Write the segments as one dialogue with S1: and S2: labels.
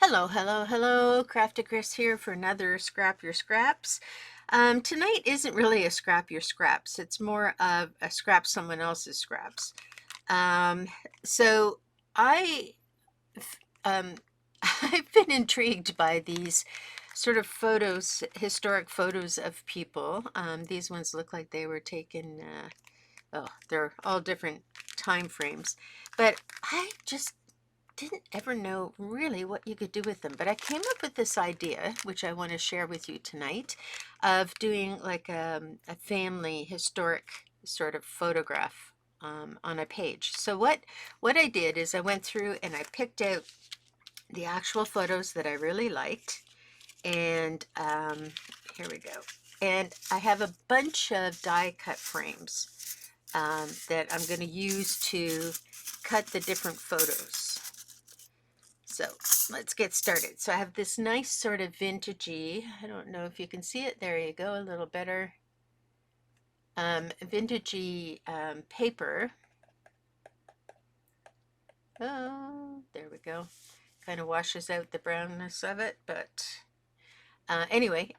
S1: Hello, hello, hello. Crafty Chris here for another Scrap Your Scraps. Tonight isn't really a Scrap Your Scraps. It's more of a scrap someone else's scraps. Um, so I, um, I've been intrigued by these sort of photos, historic photos of people. These ones look like they were taken. Oh, they're all different time frames, but I just didn't ever know really what you could do with them, but I came up with this idea, which I want to share with you tonight, of doing like a family historic sort of photograph on a page. So what I did is I went through and I picked out the actual photos that I really liked, and here we go. And I have a bunch of die cut frames that I'm going to use to cut the different photos. So let's get started. So I have this nice sort of vintagey, I don't know if you can see it, there you go, a little better, vintagey paper. Oh, there we go. Kind of washes out the brownness of it, but anyway,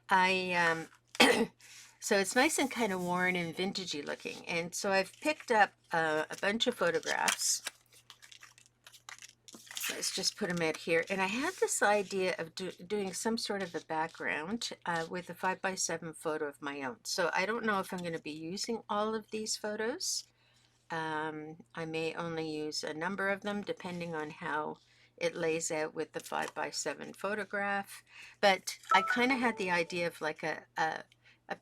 S1: so it's nice and kind of worn and vintagey looking. And so I've picked up a bunch of photographs. Let's just put them out here. And I had this idea of doing some sort of a background with a 5x7 photo of my own. So I don't know if I'm going to be using all of these photos. I may only use a number of them depending on how it lays out with the 5x7 photograph. But I kind of had the idea of like a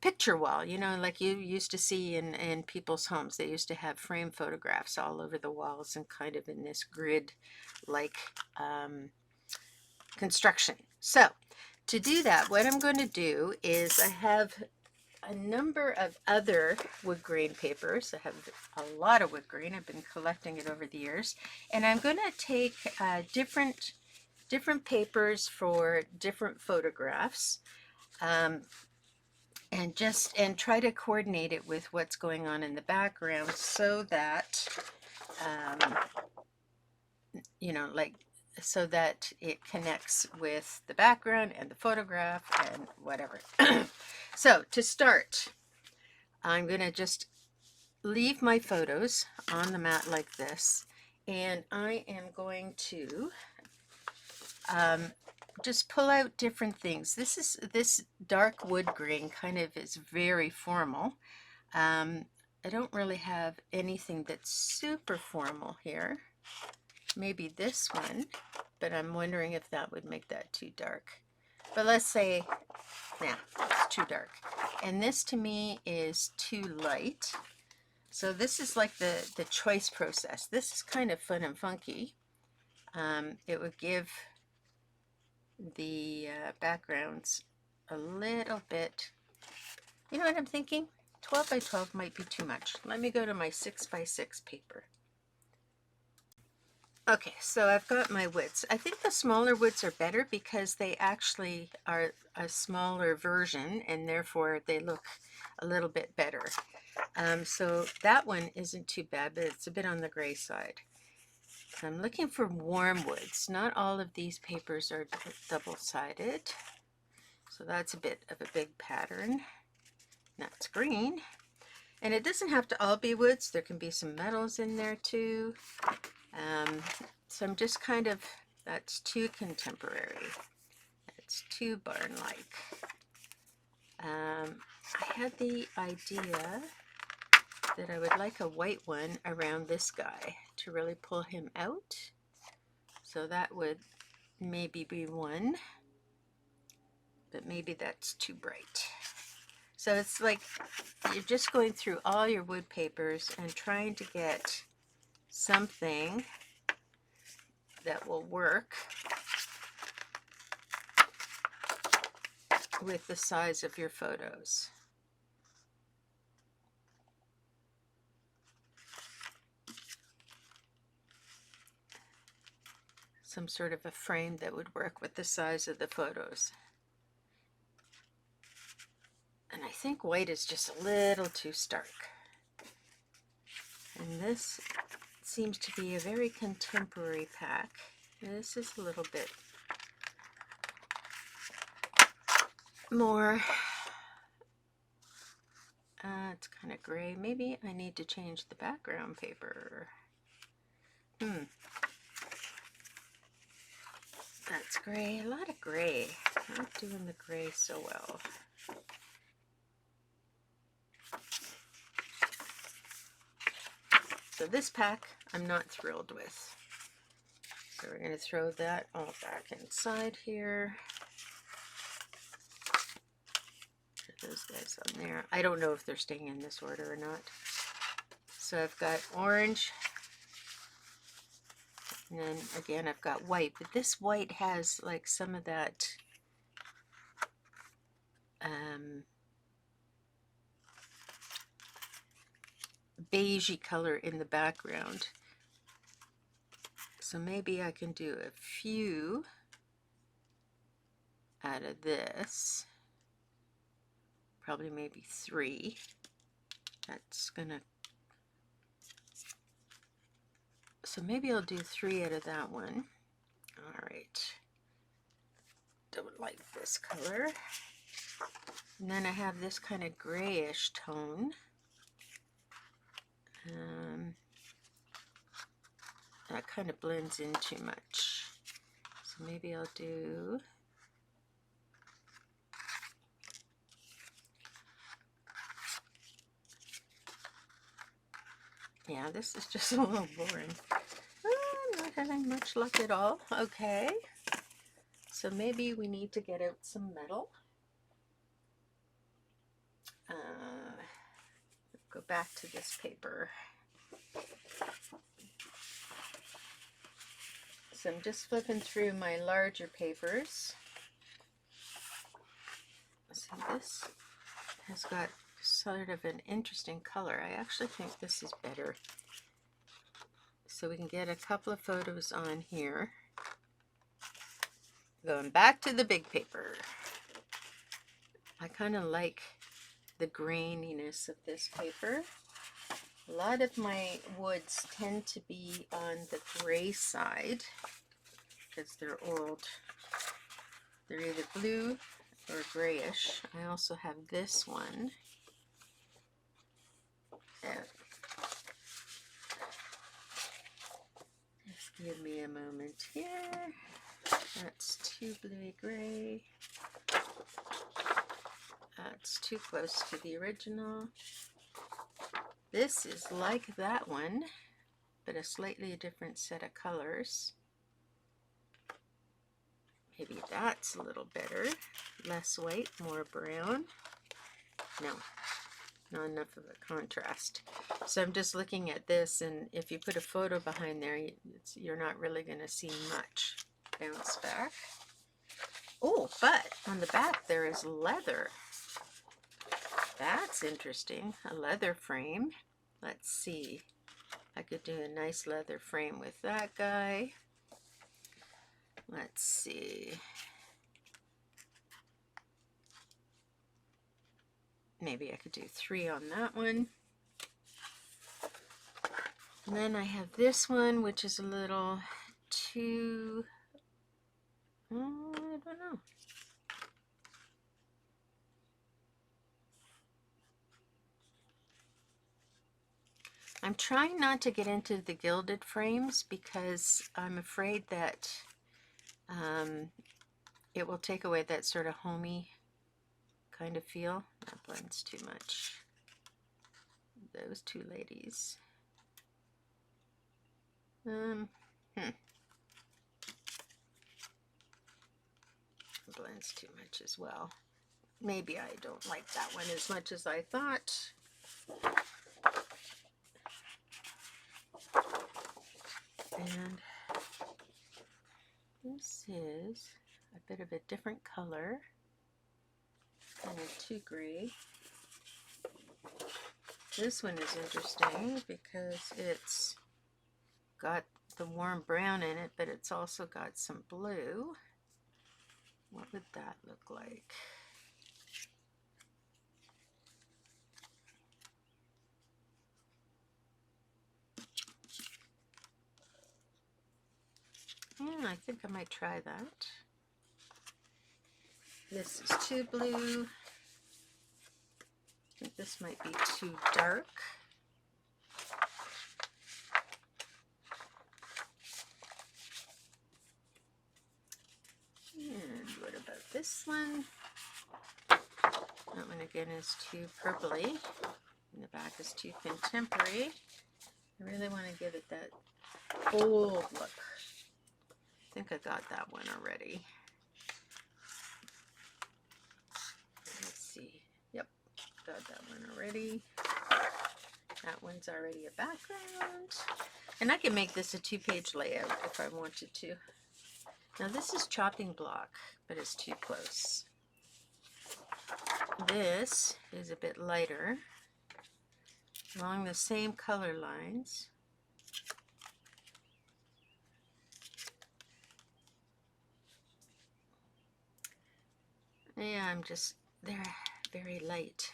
S1: picture wall, you know, like you used to see in people's homes. They used to have frame photographs all over the walls and kind of in this grid like construction. So to do that, what I'm going to do is I have a number of other wood grain papers. I have a lot of wood grain. I've been collecting it over the years. And I'm going to take different papers for different photographs. And try to coordinate it with what's going on in the background so that you know, like so that it connects with the background and the photograph and whatever. So to start, I'm going to just leave my photos on the mat like this, and I am going to just pull out different things. This dark wood grain kind of is very formal. I don't really have anything that's super formal here. Maybe this one, but I'm wondering if that would make that too dark. But let's say, nah, it's too dark. And this to me is too light. So this is like the choice process. This is kind of fun and funky. It would give the backgrounds a little bit, you know what I'm thinking? 12 by 12 might be too much. Let me go to my 6x6 paper. Okay, so I've got my woods. I think the smaller woods are better because they actually are a smaller version and therefore they look a little bit better. So that one isn't too bad, but it's a bit on the gray side. I'm looking for warm woods. Not all of these papers are double-sided, so that's a bit of a big pattern. That's green. And it doesn't have to all be woods. There can be some metals in there too. So I'm just kind of, that's too contemporary. That's too barn-like. I had the idea that I would like a white one around this guy to really pull him out. So that would maybe be one, but maybe that's too bright. So it's like you're just going through all your wood papers and trying to get something that will work with the size of your photos. Some sort of a frame that would work with the size of the photos. And I think white is just a little too stark. And this seems to be a very contemporary pack. This is a little bit more. It's kind of gray. Maybe I need to change the background paper. That's gray. A lot of gray. Not doing the gray so well. So this pack I'm not thrilled with. So we're going to throw that all back inside here. Put those guys on there. I don't know if they're staying in this order or not. So I've got orange. And then again I've got white. But this white has like some of that beigey color in the background. So maybe I can do a few out of this. Probably maybe 3. That's gonna, so maybe I'll do 3 out of that one. All right. Don't like this color. And then I have this kind of grayish tone. That kind of blends in too much. So maybe I'll do yeah, this is just a little boring. I'm not having much luck at all. Okay. So maybe we need to get out some metal. Go back to this paper. So I'm just flipping through my larger papers. See, this has got sort of an interesting color. I actually think this is better. So we can get a couple of photos on here. Going back to the big paper. I kind of like the graininess of this paper. A lot of my woods tend to be on the gray side because they're old. They're either blue or grayish. I also have this one. Just give me a moment here. That's too bluey gray. That's too close to the original. This is like that one, but a slightly different set of colors. Maybe that's a little better. Less white, more brown. No, not enough of a contrast. So I'm just looking at this, and if you put a photo behind there, you're not really going to see much bounce back. Oh, but on the back there is leather. That's interesting. A leather frame. Let's see. I could do a nice leather frame with that guy. Let's see. Maybe I could do 3 on that one. And then I have this one, which is a little too, I don't know. I'm trying not to get into the gilded frames because I'm afraid that it will take away that sort of homey kind of feel. That blends too much. Those 2 ladies. Blends too much as well. Maybe I don't like that one as much as I thought. And this is a bit of a different color, kind of too gray. This one is interesting because it's got the warm brown in it, but it's also got some blue. What would that look like? Yeah, I think I might try that. This is too blue. I think this might be too dark. And what about this one? That one again is too purpley. And the back is too contemporary. I really want to give it that old look. I think I got that one already. Let's see. Yep, got that one already. That one's already a background. And I can make this a 2-page layout if I wanted to. Now this is chopping block, but it's too close. This is a bit lighter, along the same color lines. Yeah, they're very light.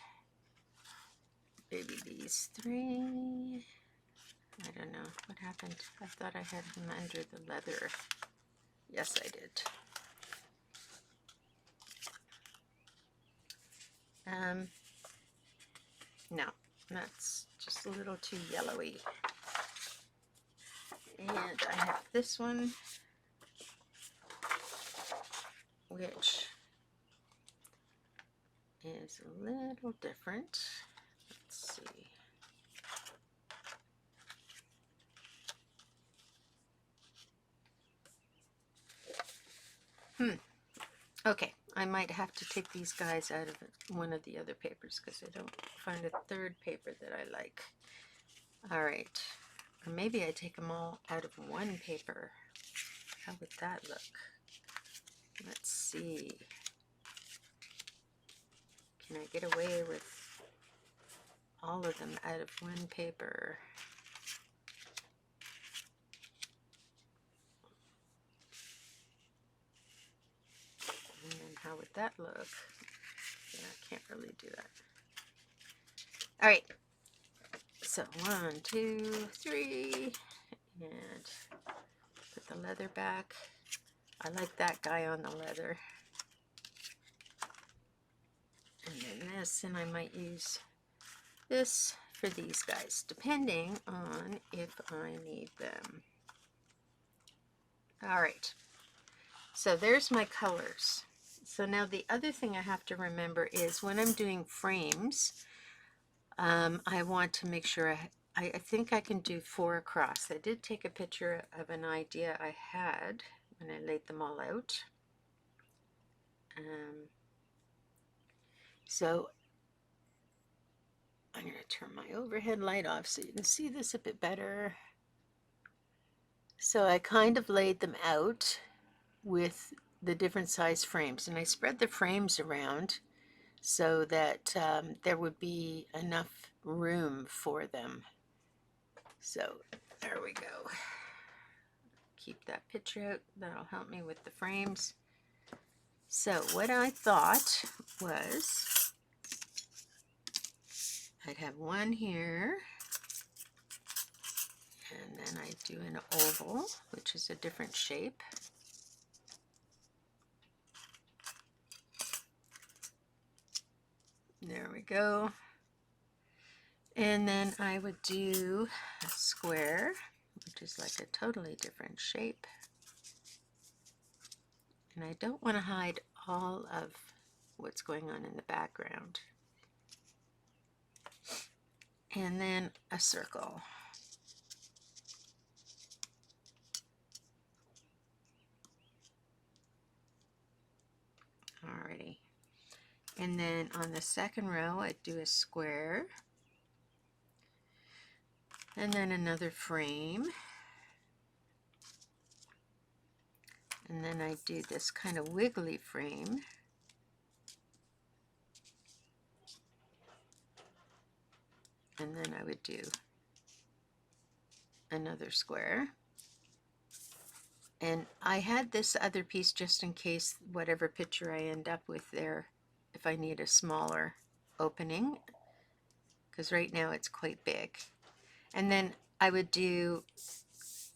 S1: Maybe these three. I don't know. What happened? I thought I had them under the leather. Yes, I did. No, that's just a little too yellowy. And I have this one, which is a little different. Let's see. Okay, I might have to take these guys out of one of the other papers because I don't find a third paper that I like. All right, or maybe I take them all out of one paper. How would that look? Let's see. Can I get away with all of them out of one paper? And then how would that look? Yeah, I can't really do that. All right. So 1, 2, 3, and put the leather back. I like that guy on the leather. And then this, and I might use this for these guys, depending on if I need them. All right, so there's my colors. So now the other thing I have to remember is when I'm doing frames, I want to make sure I think I can do 4 across. I did take a picture of an idea I had when I laid them all out. So I'm going to turn my overhead light off so you can see this a bit better. So I kind of laid them out with the different size frames, and I spread the frames around so that there would be enough room for them. So there we go. Keep that picture out. That'll help me with the frames. So what I thought was I'd have one here, and then I do an oval, which is a different shape. There we go. And then I would do a square, which is like a totally different shape. And I don't want to hide all of what's going on in the background. And then a circle. Alrighty. And then on the second row, I do a square. And then another frame. And then I do this kind of wiggly frame. And then I would do another square. And I had this other piece just in case whatever picture I end up with there, if I need a smaller opening, because right now it's quite big. And then I would do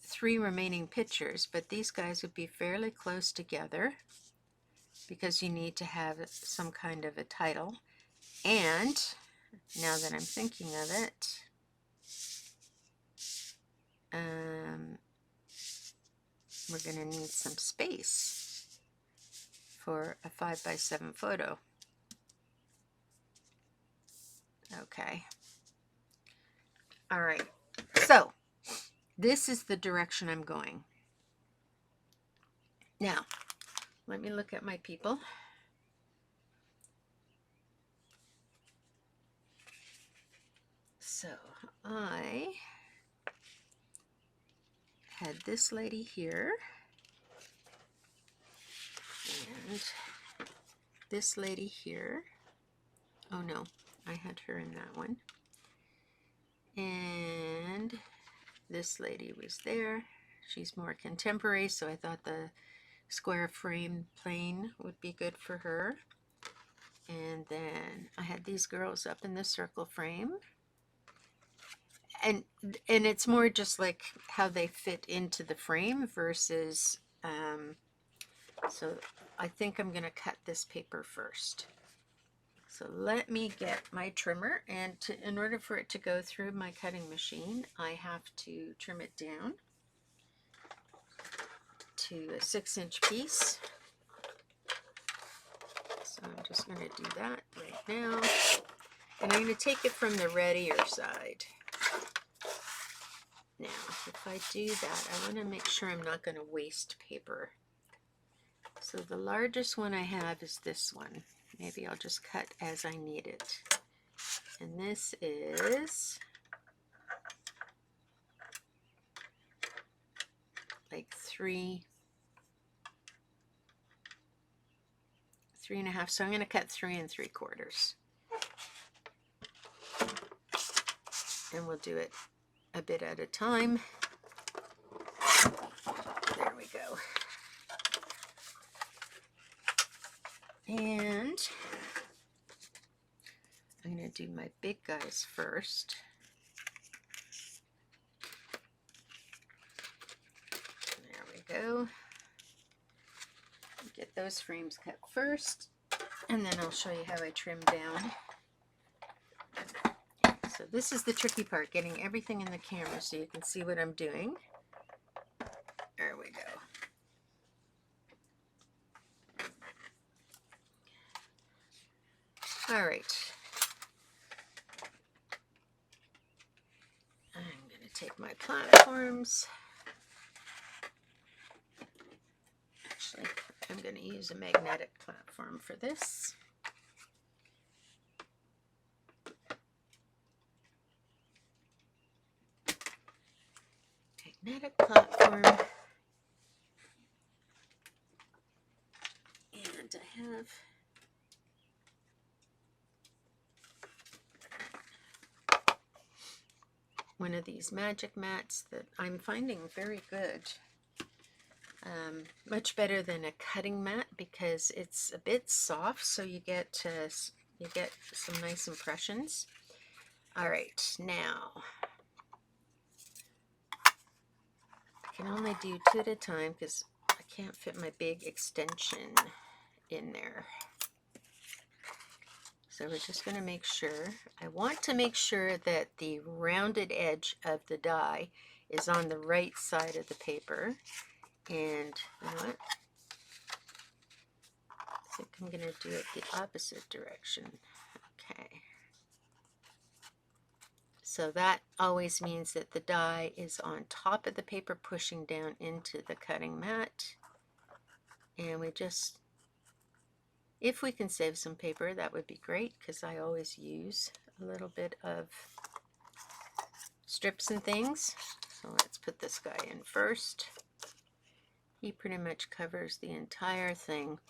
S1: 3 remaining pictures, but these guys would be fairly close together because you need to have some kind of a title. And now that I'm thinking of it, we're going to need some space for a 5x7 photo. Okay. All right. So this is the direction I'm going. Now, let me look at my people. So I had this lady here and this lady here. Oh no, I had her in that one. And this lady was there. She's more contemporary, so I thought the square frame plane would be good for her. And then I had these girls up in the circle frame. And it's more just like how they fit into the frame versus, so I think I'm going to cut this paper first. So let me get my trimmer, and in order for it to go through my cutting machine, I have to trim it down to a 6-inch piece. So I'm just going to do that right now. And I'm going to take it from the readier side. Now, if I do that, I want to make sure I'm not going to waste paper. So the largest one I have is this one. Maybe I'll just cut as I need it. And this is like 3.5. So I'm going to cut 3 3/4. And we'll do it a bit at a time. There we go. And I'm going to do my big guys first. There we go. Get those frames cut first, and then I'll show you how I trim down. So this is the tricky part, getting everything in the camera so you can see what I'm doing. There we go. All right. I'm going to take my platforms. Actually, I'm going to use a magnetic platform for this. Magnetic platform. And I have one of these magic mats that I'm finding very good. Much better than a cutting mat because it's a bit soft, so you get some nice impressions. All right, now I can only do 2 at a time because I can't fit my big extension in there. So we're just going to make sure. I want to make sure that the rounded edge of the die is on the right side of the paper. And you know what? I think I'm going to do it the opposite direction. Okay. So that always means that the die is on top of the paper pushing down into the cutting mat. And we just, if we can save some paper, that would be great because I always use a little bit of strips and things. So let's put this guy in first. He pretty much covers the entire thing.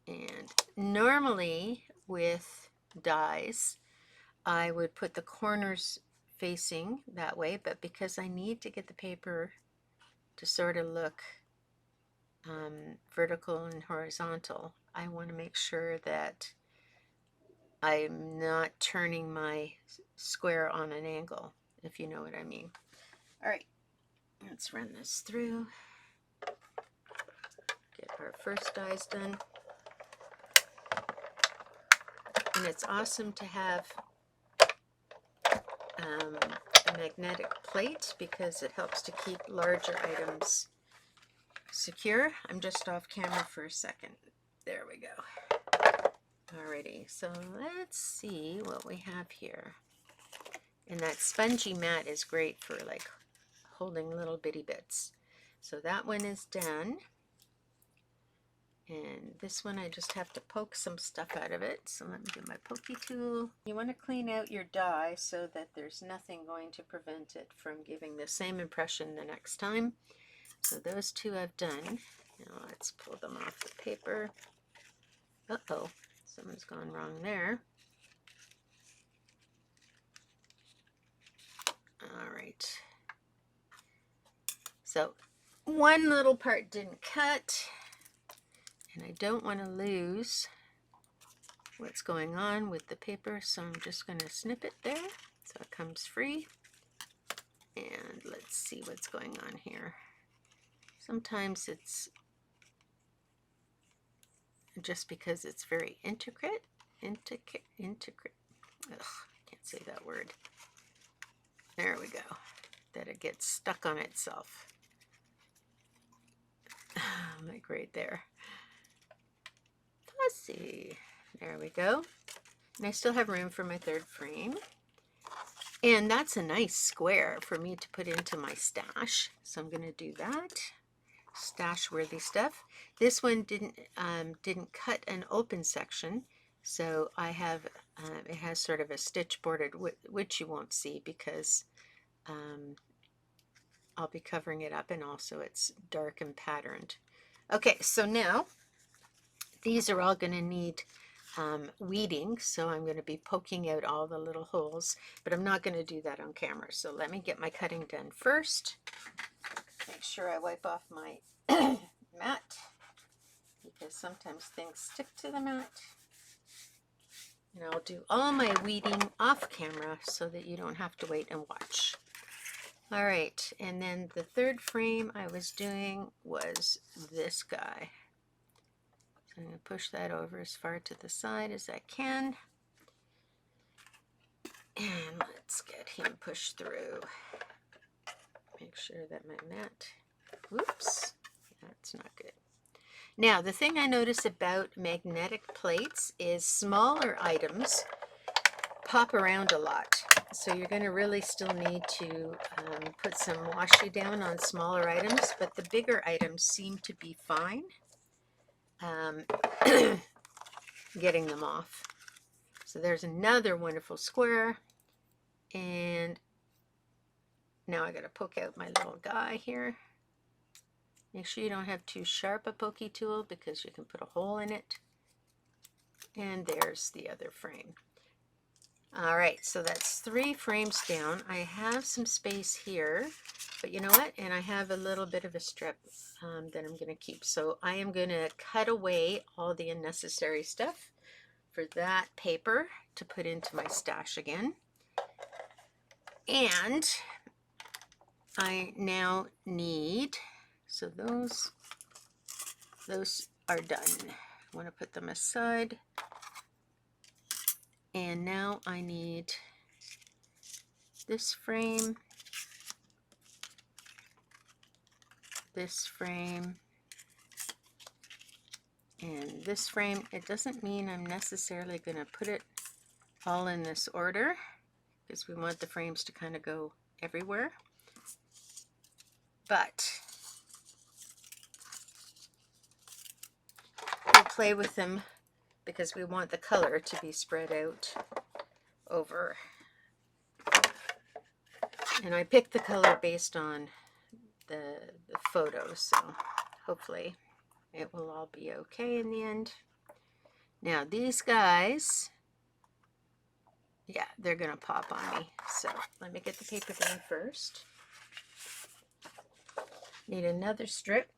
S1: And normally with dies, I would put the corners facing that way, but because I need to get the paper to sort of look vertical and horizontal, I want to make sure that I'm not turning my square on an angle, if you know what I mean. All right, let's run this through. Get our first die's done. And it's awesome to have a magnetic plate because it helps to keep larger items secure. I'm just off camera for a second. There we go. Alrighty, so let's see what we have here. And that spongy mat is great for like holding little bitty bits. So that one is done. And this one I just have to poke some stuff out of it. So let me get my pokey tool. You want to clean out your die so that there's nothing going to prevent it from giving the same impression the next time. So those two I've done. Now let's pull them off the paper. Uh-oh, something's gone wrong there. All right. So one little part didn't cut, and I don't want to lose what's going on with the paper, so I'm just going to snip it there so it comes free. And let's see what's going on here. Sometimes it's just because it's very intricate. Ugh, I can't say that word. There we go. That it gets stuck on itself. Like right there. Fussy. There we go. And I still have room for my third frame. And that's a nice square for me to put into my stash. So I'm going to do that. Stash worthy stuff. This one didn't cut an open section. So I have, it has sort of a stitch bordered, which you won't see because I'll be covering it up, and also it's dark and patterned. Okay, so now these are all going to need weeding, so I'm going to be poking out all the little holes, but I'm not going to do that on camera. So let me get my cutting done first. Make sure I wipe off my mat, because sometimes things stick to the mat. And I'll do all my weeding off camera so that you don't have to wait and watch. All right, and then the third frame I was doing was this guy. So I'm going to push that over as far to the side as I can. And let's get him pushed through. Make sure that my mat, whoops, that's not good. Now, the thing I notice about magnetic plates is smaller items pop around a lot. So you're going to really still need to put some washi down on smaller items, but the bigger items seem to be fine getting them off. So there's another wonderful square, and now I got to poke out my little guy here. Make sure you don't have too sharp a pokey tool because you can put a hole in it. And there's the other frame. All right, so that's 3 frames down. I have some space here, but you know what? And I have a little bit of a strip that I'm going to keep. So I am going to cut away all the unnecessary stuff for that paper to put into my stash again. And I now need, so those are done. I want to put them aside. And now I need this frame, and this frame. It doesn't mean I'm necessarily going to put it all in this order, because we want the frames to kind of go everywhere. But we'll play with them because we want the color to be spread out over. And I picked the color based on the photos, so hopefully it will all be okay in the end. Now these guys, yeah, they're gonna pop on me. So let me get the paper down first. Need another strip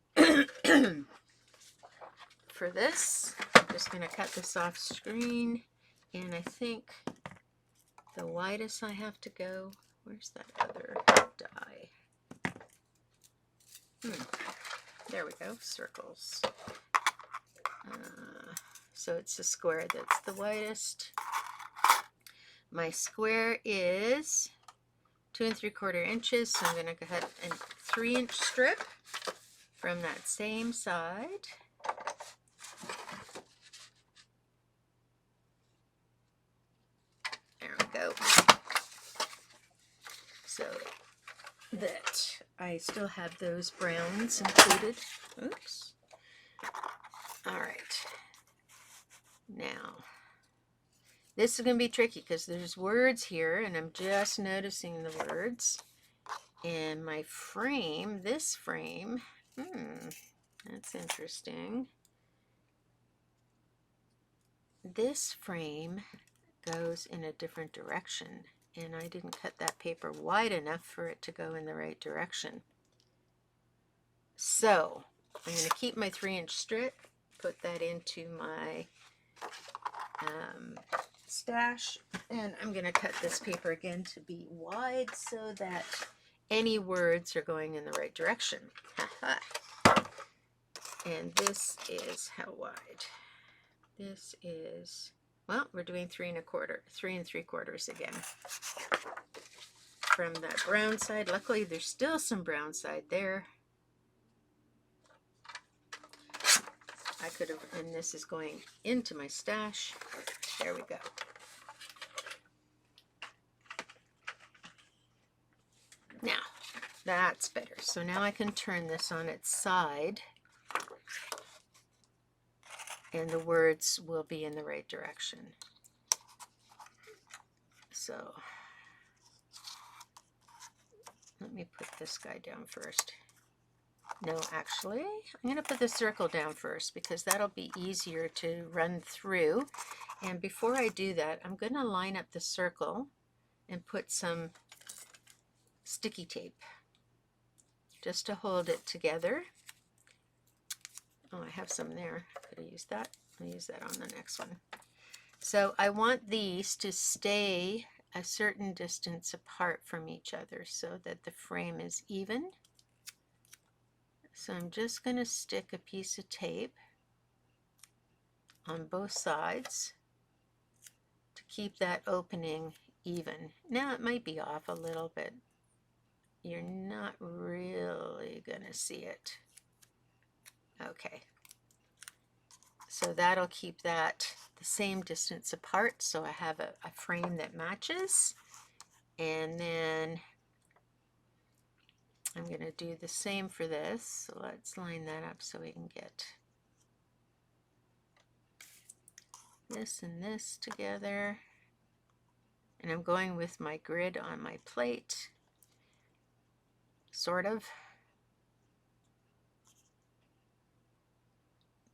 S1: for this. I'm just gonna cut this off screen, and I think the widest I have to go, where's that other die? There we go, circles. So it's a square that's the widest. My square is 2 3/4 inches, so I'm going to cut a 3-inch strip from that same side. There we go. So that I still have those browns included. Oops. All right. Now, this is going to be tricky because there's words here, and I'm just noticing the words. And my frame, this frame, that's interesting. This frame goes in a different direction, and I didn't cut that paper wide enough for it to go in the right direction. So I'm going to keep my 3-inch strip, put that into my stash, and I'm going to cut this paper again to be wide so that any words are going in the right direction. And this is how wide? This is, well, we're doing 3 3/4 again. From that brown side, luckily there's still some brown side there. I could have, and this is going into my stash. There we go. Now, that's better. So now I can turn this on its side, and the words will be in the right direction. So let me put this guy down first. No, actually, I'm going to put the circle down first because that'll be easier to run through. And before I do that, I'm going to line up the circle and put some sticky tape just to hold it together. Oh, I have some there. Could I use that? I'll use that on the next one. So I want these to stay a certain distance apart from each other so that the frame is even. So I'm just going to stick a piece of tape on both sides to keep that opening even. Now it might be off a little bit. You're not really going to see it. Okay. So that'll keep that the same distance apart, so I have a frame that matches. And then I'm going to do the same for this. So let's line that up so we can get this and this together. And I'm going with my grid on my plate, sort of.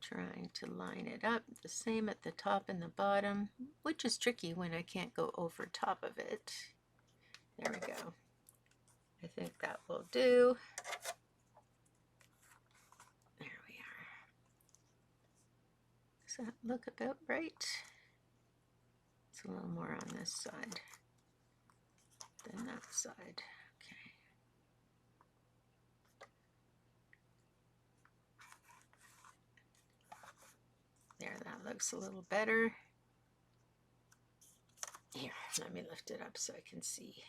S1: Trying to line it up the same at the top and the bottom, which is tricky when I can't go over top of it. There we go. I think that will do. There we are. Does that look about right? It's a little more on this side than that side. Okay. There, that looks a little better. Here, let me lift it up so I can see.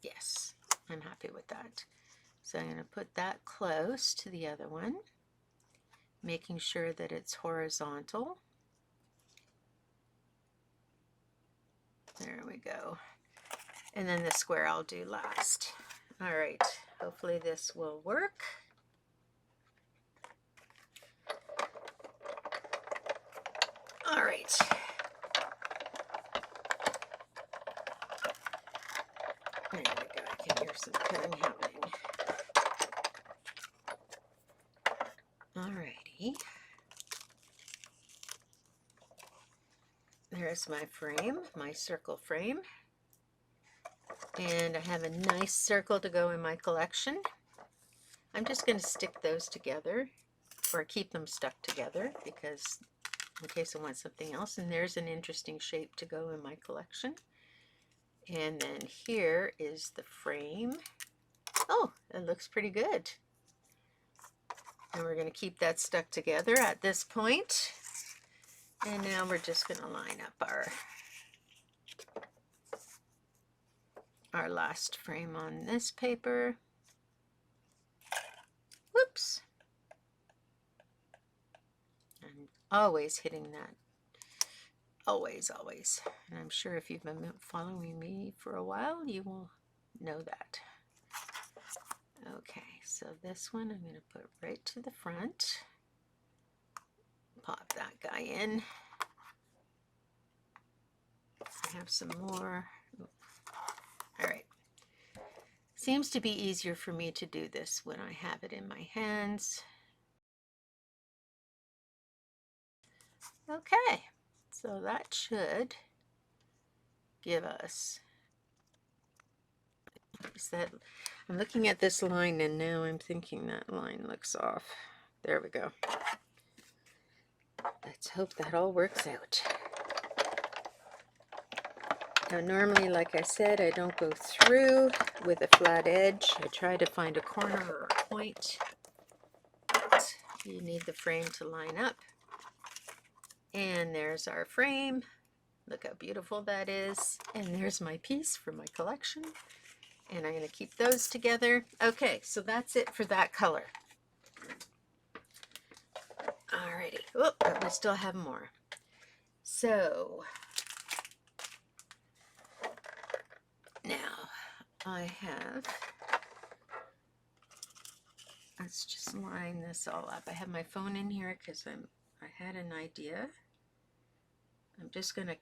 S1: Yes, I'm happy with that. So I'm going to put that close to the other one, making sure that it's horizontal. There we go. And then the square I'll do last. All right, hopefully this will work. All right. There we go, I can hear some cutting happening. All righty. There's my frame, my circle frame. And I have a nice circle to go in my collection. I'm just going to stick those together, or keep them stuck together, because in case I want something else. And there's an interesting shape to go in my collection. And then here is the frame. Oh, it looks pretty good. And we're going to keep that stuck together at this point. And now we're just going to line up our last frame on this paper. Whoops. I'm always hitting that. Always, always. And I'm sure if you've been following me for a while, you will know that. Okay, so this one I'm going to put right to the front. Pop that guy in. I have some more. All right. Seems to be easier for me to do this when I have it in my hands. Okay, so that should give us, is that, I'm looking at this line and now I'm thinking that line looks off. There we go. Let's hope that all works out. Now normally, like I said, I don't go through with a flat edge. I try to find a corner or a point. But you need the frame to line up. And there's our frame. Look how beautiful that is. And there's my piece for my collection. And I'm going to keep those together. Okay, so that's it for that color. Alrighty. Oh, but we still have more. So now I have, let's just line this all up. I have my phone in here because I had an idea. I'm just going to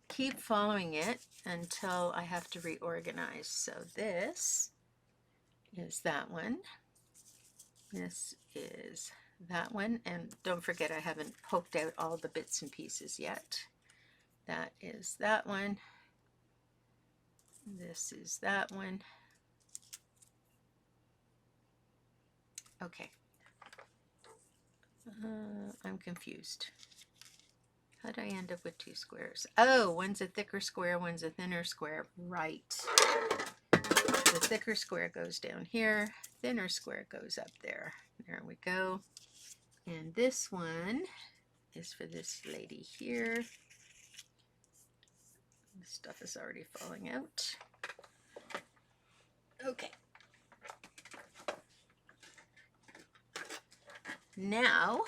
S1: keep following it until I have to reorganize. So this is that one. This is that one. And don't forget, I haven't poked out all the bits and pieces yet. That is that one. This is that one. Okay. I'm confused. How did I end up with two squares? Oh, one's a thicker square, one's a thinner square. Right. The thicker square goes down here, thinner square goes up there. There we go. And this one is for this lady here. This stuff is already falling out. Okay. Now,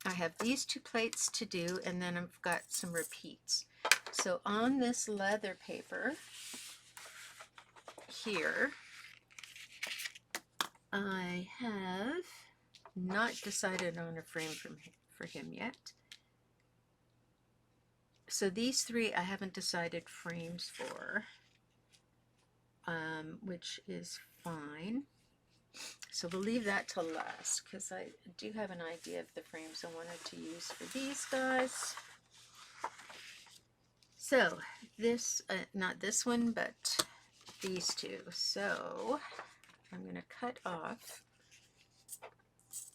S1: I have these two plates to do, and then I've got some repeats. So on this leather paper here, I have not decided on a frame for him yet. So these three I haven't decided frames for, which is fine. So we'll leave that till last because I do have an idea of the frames I wanted to use for these guys. So this, not this one, but these two. So I'm going to cut off.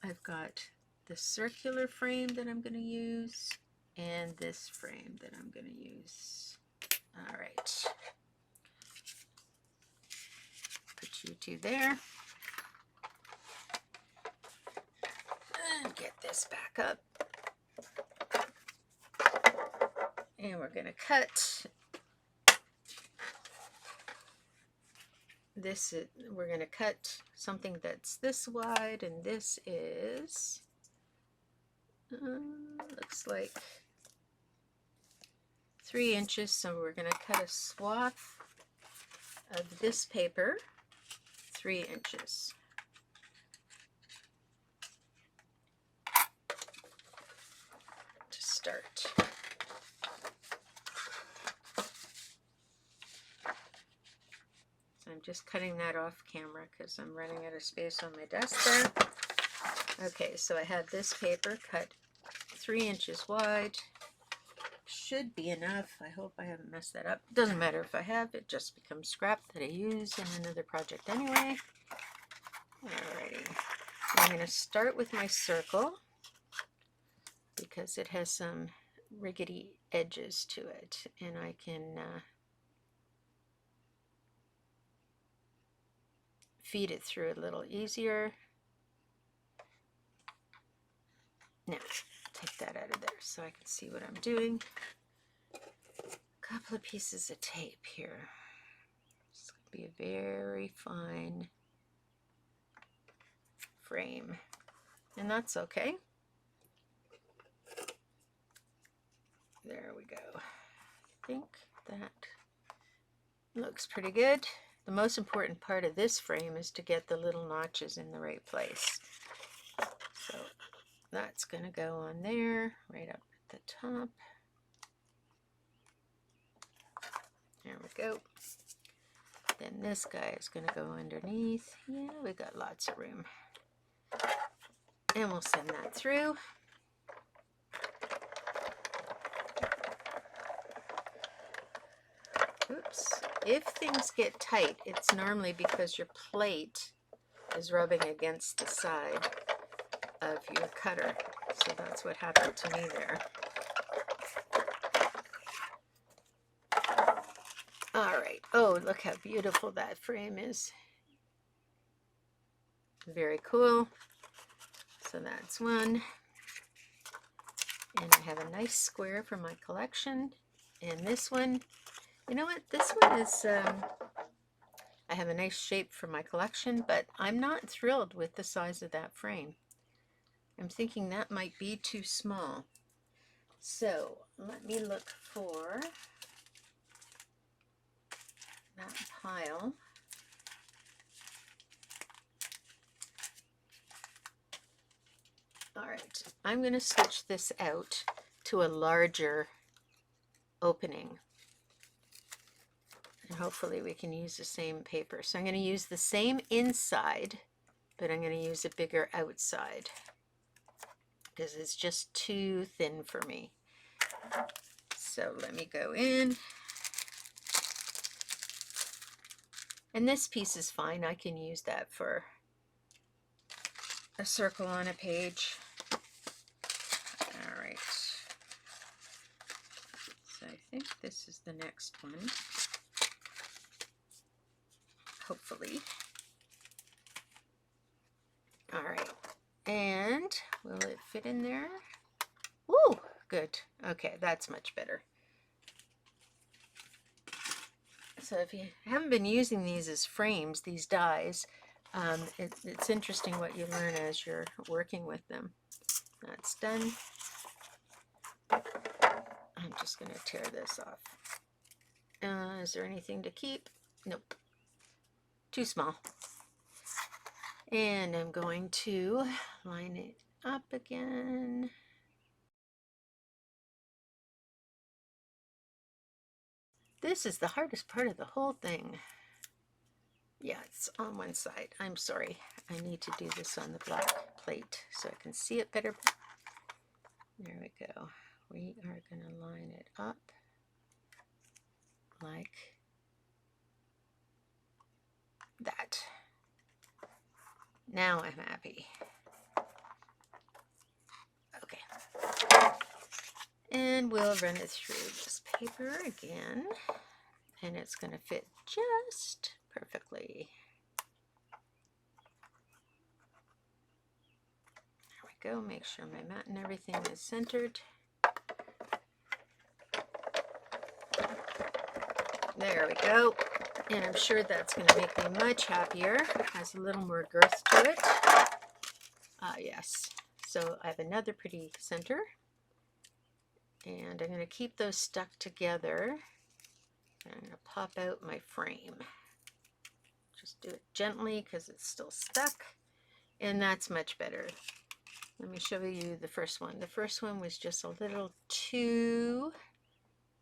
S1: I've got the circular frame that I'm going to use and this frame that I'm going to use. All right. Put you two there. And get this back up. And we're going to cut this. We're going to cut something that's this wide, and this is, looks like 3 inches. So we're going to cut a swath of this paper 3 inches. To start. I'm just cutting that off camera because I'm running out of space on my desk there. Okay, so I have this paper cut 3 inches wide. Should be enough. I hope I haven't messed that up. Doesn't matter if I have, it just becomes scrap that I use in another project anyway. Alrighty. I'm going to start with my circle because it has some rickety edges to it, and I can feed it through a little easier. Now, take that out of there so I can see what I'm doing. A couple of pieces of tape here. It's going to be a very fine frame, and that's okay. There we go. I think that looks pretty good. The most important part of this frame is to get the little notches in the right place. So that's going to go on there, right up at the top. There we go. Then this guy is going to go underneath. Yeah, we got lots of room. And we'll send that through. Oops. If things get tight, it's normally because your plate is rubbing against the side of your cutter. So that's what happened to me there. All right. Oh, look how beautiful that frame is. Very cool. So that's one. And I have a nice square for my collection. And this one, you know what? This one is, I have a nice shape for my collection, but I'm not thrilled with the size of that frame. I'm thinking that might be too small. So let me look for that pile. All right, I'm going to switch this out to a larger opening. And hopefully we can use the same paper. So I'm going to use the same inside, but I'm going to use a bigger outside because it's just too thin for me. So let me go in. And this piece is fine. I can use that for a circle on a page. All right. So I think this is the next one. Hopefully. All right. And will it fit in there? Ooh, good. Okay, that's much better. So if you haven't been using these as frames, these dies, it's interesting what you learn as you're working with them. That's done. I'm just going to tear this off. Is there anything to keep? Nope. Too small. And I'm going to line it up again. This is the hardest part of the whole thing. Yeah, it's on one side. I'm sorry. I need to do this on the black plate so I can see it better. There we go. We are going to line it up like that. Now I'm happy. Okay. And we'll run it through this paper again. And it's going to fit just perfectly. There we go. Make sure my mat and everything is centered. There we go. And I'm sure that's going to make me much happier. It has a little more girth to it. Yes. So I have another pretty center. And I'm going to keep those stuck together. I'm going to pop out my frame. Just do it gently because it's still stuck. And that's much better. Let me show you the first one. The first one was just a little too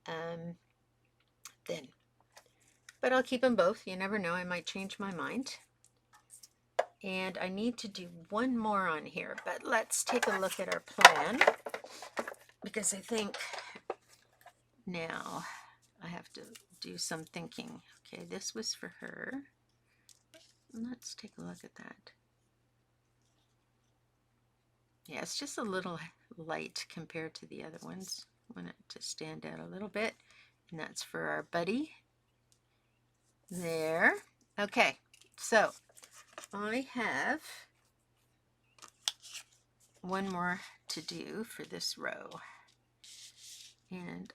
S1: thin. But I'll keep them both. You never know. I might change my mind. And I need to do one more on here. But let's take a look at our plan. Because I think now I have to do some thinking. Okay, this was for her. Let's take a look at that. Yeah, it's just a little light compared to the other ones. I want it to stand out a little bit. And that's for our buddy. There. Okay, so I have one more to do for this row, and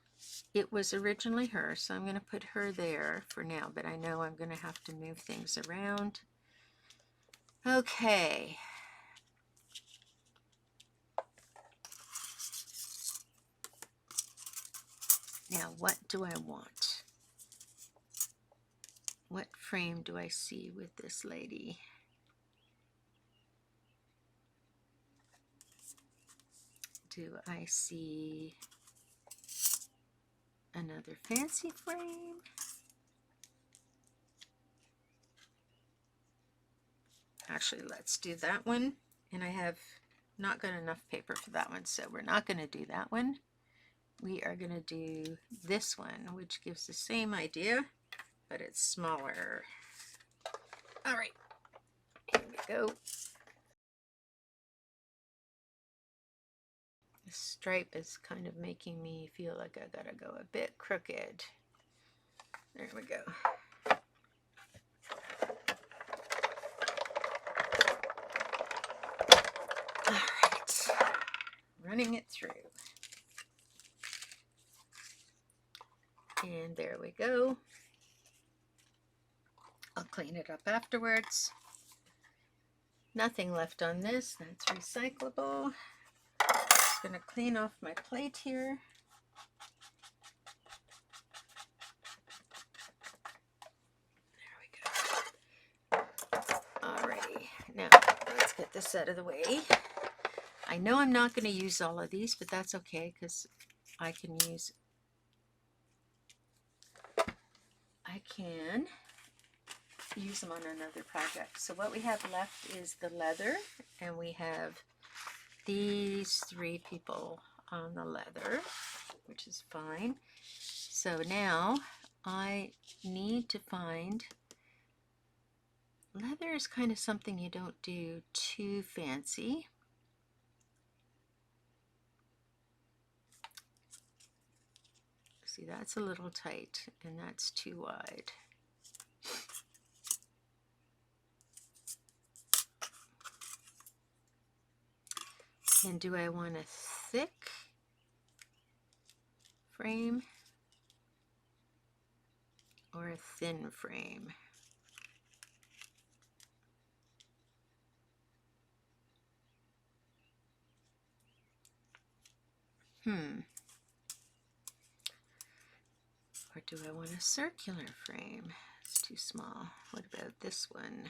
S1: it was originally her, so I'm going to put her there for now, but I know I'm going to have to move things around. Okay. Now, what do I want? What frame do I see with this lady? Do I see another fancy frame? Actually, let's do that one. And I have not got enough paper for that one, so we're not going to do that one. We are going to do this one, which gives the same idea, but it's smaller. All right, here we go. The stripe is kind of making me feel like I gotta go a bit crooked. There we go. All right, running it through. And there we go. I'll clean it up afterwards. Nothing left on this, that's recyclable. Just gonna clean off my plate here. There we go. Alrighty, now let's get this out of the way. I know I'm not gonna use all of these, but that's okay, because I can use them on another project. So what we have left is the leather, and we have these three people on the leather, which is fine. So now I need to find, leather is kind of something you don't do too fancy. See, that's a little tight and that's too wide. And do I want a thick frame or a thin frame? Or do I want a circular frame? It's too small. What about this one?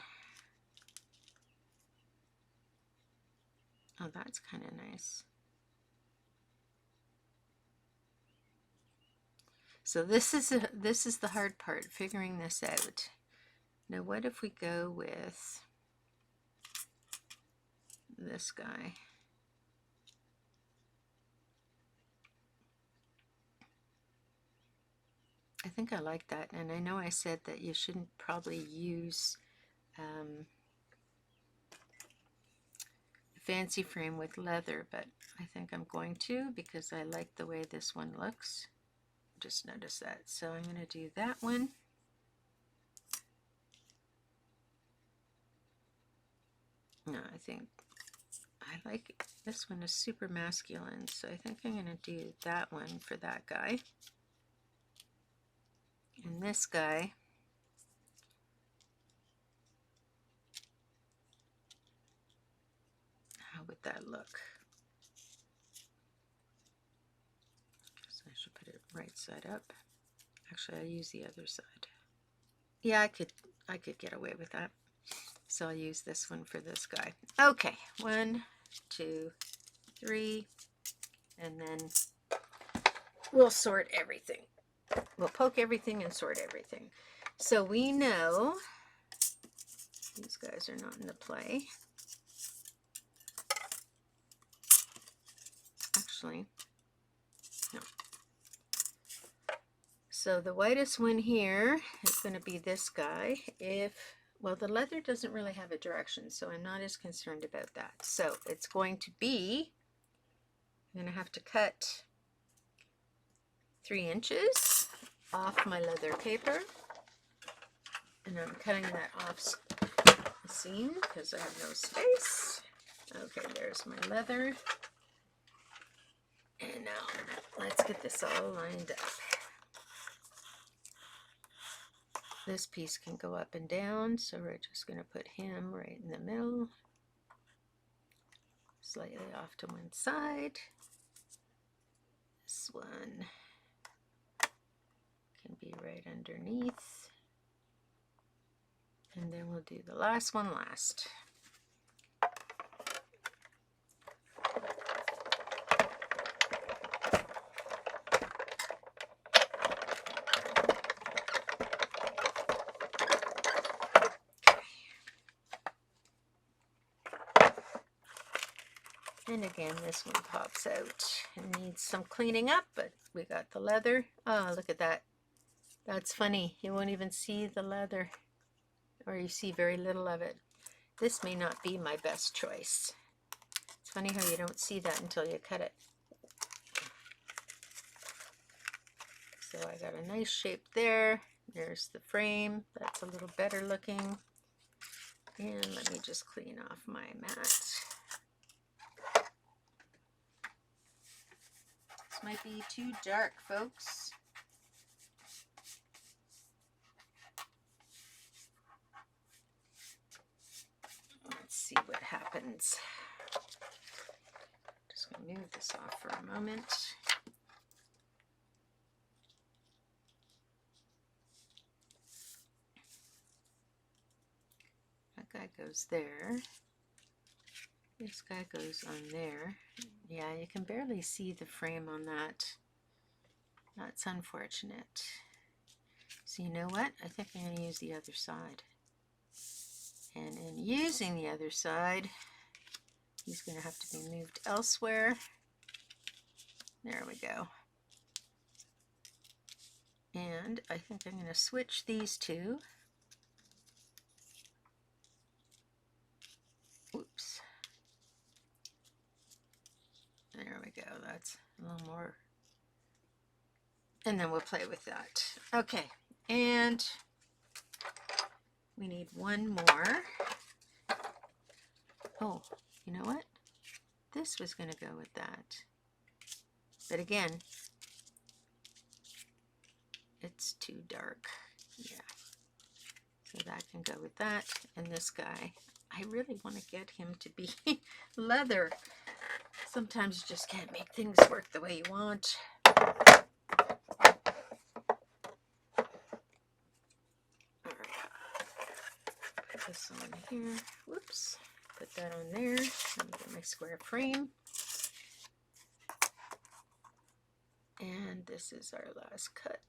S1: Oh, that's kind of nice. So this is the hard part, figuring this out. Now what if we go with this guy? I think I like that, and I know I said that you shouldn't probably use fancy frame with leather, but I think I'm going to, because I like the way this one looks. Just noticed that. So I'm going to do that one. No, I think I like it. This one is super masculine, so I think I'm going to do that one for that guy. And this guy, how would that look? So I should put it right side up. Actually, I'll use the other side. Yeah, I could get away with that. So I'll use this one for this guy. Okay, 1, 2, 3, and then we'll sort everything. We'll poke everything and sort everything. So we know these guys are not in the play. Actually, no. So the whitest one here is going to be this guy. Well, the leather doesn't really have a direction, so I'm not as concerned about that. So it's going to be, I'm going to have to cut 3 inches off my leather paper, and I'm cutting that off seam because I have no space. Okay, there's my leather. And now let's get this all lined up. This piece can go up and down, so we're just going to put him right in the middle, slightly off to one side. This one can be right underneath. And then we'll do the last one last. And again, this one pops out and needs some cleaning up, but we got the leather. Oh, look at that. That's funny. You won't even see the leather, or you see very little of it. This may not be my best choice. It's funny how you don't see that until you cut it. So I got a nice shape there. There's the frame. That's a little better looking. And let me just clean off my mat. This might be too dark, folks. Let's see what happens. Just going to move this off for a moment. That guy goes there. This guy goes on there. Yeah, you can barely see the frame on that. That's unfortunate. So you know what? I think I'm going to use the other side. And in using the other side, he's going to have to be moved elsewhere. There we go. And I think I'm going to switch these two. Oops. There we go. That's a little more. And then we'll play with that. Okay. And we need one more. Oh, you know what? This was going to go with that. But again, it's too dark. Yeah. So that can go with that. And this guy, I really want to get him to be leather. Sometimes you just can't make things work the way you want. All right. Put this on here. Whoops. Put that on there. Let me get my square frame. And this is our last cut.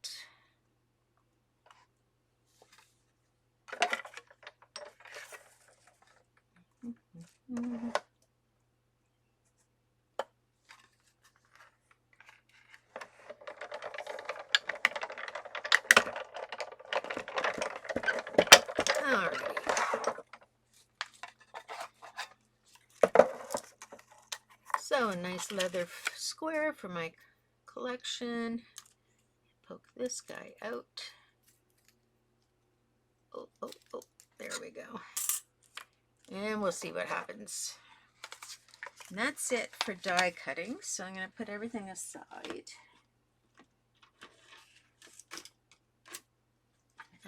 S1: So a nice leather square for my collection. Poke this guy out. Oh, oh, oh, there we go. And we'll see what happens. And that's it for die cutting. So I'm going to put everything aside.